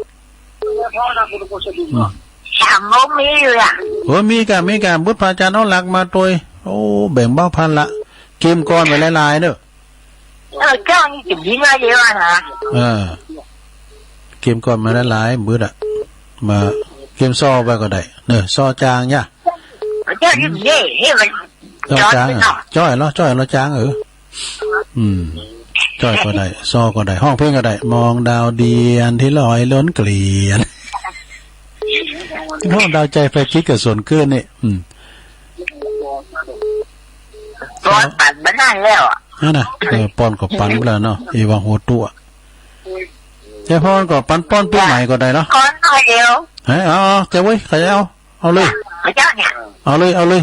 S2: โมมีเลยอ่ะ
S1: มีการบุตรพระอาจารย์เอาหลักมาตัวแบ่งเบ้าพันละเกมกรไปหลายๆเนอะ
S2: เจ้านี่จะยิงอะไรเยอะนะ
S1: เกมกรมาหลายๆเบิดอะมาเกมซอไปก็ได้เนอะซอจางย่ะ
S2: เจ้านี่มัน
S1: จ้อยจางจ้อยแล้วจางจ้อยก็ได้ซอก็ได้ห้องเพลงก็ได้มองดาวเดียนที่ลอยล้นเกลียนห้องดาวใจไฟคิดกับส่วนเกื้อนี่
S2: ปอนปัดมาได้แล้วอ่ะ
S1: นั่นน่ะปอนก็ปันไปแล้วเนาะอีวางหัวตัวเจ้าพ่อก็ปันป้อนปีใหม่ก็ได้เนาะ
S2: ก้อนน้อยเดียว
S1: เฮ้ยเอาเจ้าเว้ยใครเอาเลย
S2: พระเจ้าเนี่ย
S1: เอาเลย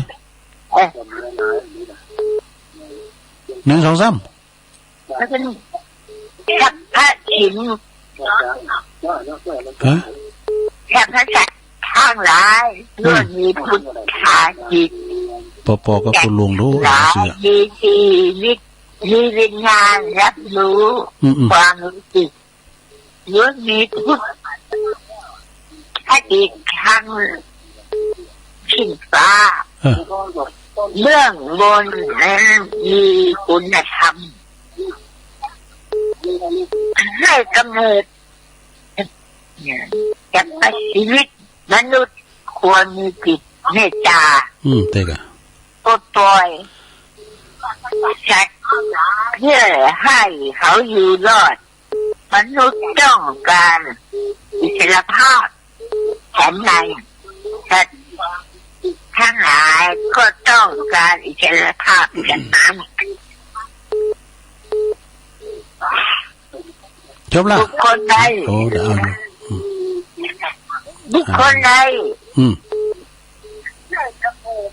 S1: 1 2 3
S2: มันเป็นสัพพะหินสัพพะสัตว์ข้างหลายล้วนมีพุทธาจิต
S1: ปอกับคุณลุงรู้
S2: เสือมีชีวิตมีวิญญาณรับรู้ความรู้สึกล้วนมีพุทธาจิตข้างขึ้นฟ้าเรื่องบนนั้นมีคุณธรรมให้กำเนิดจากชีวิตมนุษย์ควรมีจิตเมตตา
S1: เด็กอะ
S2: ปลดปล่อยสัตว์เพื่อให้เขาอยู่รอดมนุษย์ต้องการอิสรภาพแถมในสัตว์ทั้งหลายก็ต้องการอิสรภาพจากนั้น
S1: จบละ
S2: บุคคลใดบุคคลใด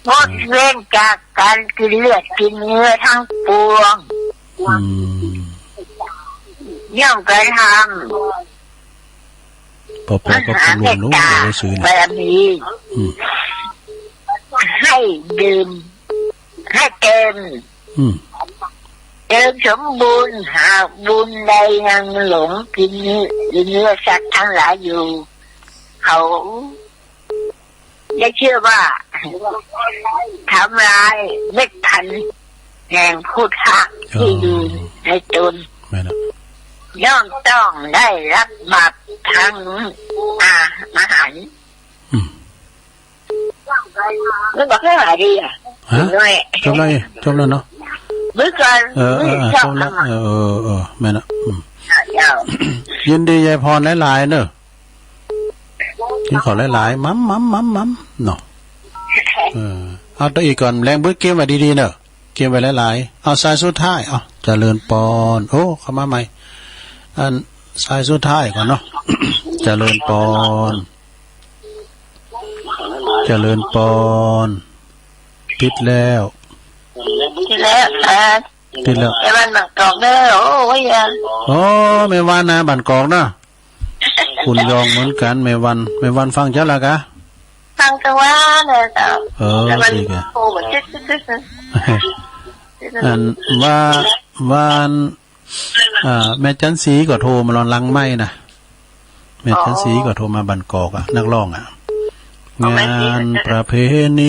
S2: งดเว้นจากการกินเลือดกินเนื้อทั้งปวงย่อมกระท
S1: ำปอก็คุณลุงรู้ได้ซื้อ
S2: แบบนี้ให้ดื่มให้เต็มสมบูรณ์หากบุญใดยังหลงกินเนื้อสัตว์ทั้งหลายอยู่เขาได้เชื่อว่าทำลายเม็ดพันธุ์แห่งพุทธะที่อยู่ในตนย่อมต้องได้รับบาปทั้งอาหารไม่บอกให้หายดีอ่ะ
S1: จบแล้วเนาะ
S2: เมื่อก่อน
S1: จบแล้วแม่นะยินดียายพรหลายๆเนอะกินขอหลายๆมัมเนาะเอาตัวอีกก่อนแรงบึ้งเกมไว้ดีๆเนอะเกมไว้หลายๆเอาสายสุดท้ายเอาเจริญปอนโอ้เข้ามาใหม่อันสายสุดท้ายก่อนเนาะเจริญปอนปิดแล้ว
S2: ไอ้บ้านบางกอกเด้อโอ้ย
S1: ไม่วันนะบ้านกอกนะคุณยองเหมือนกันไม่วันฟังจ้าละกะ
S2: ฟังกันว่าเนี่ย
S1: ดีแกอันวันแม่จันสีก็โทรมาลองลังไม้นะแม่จันสีก็โทรมาบ้านกอกนักร้องงานประเพณี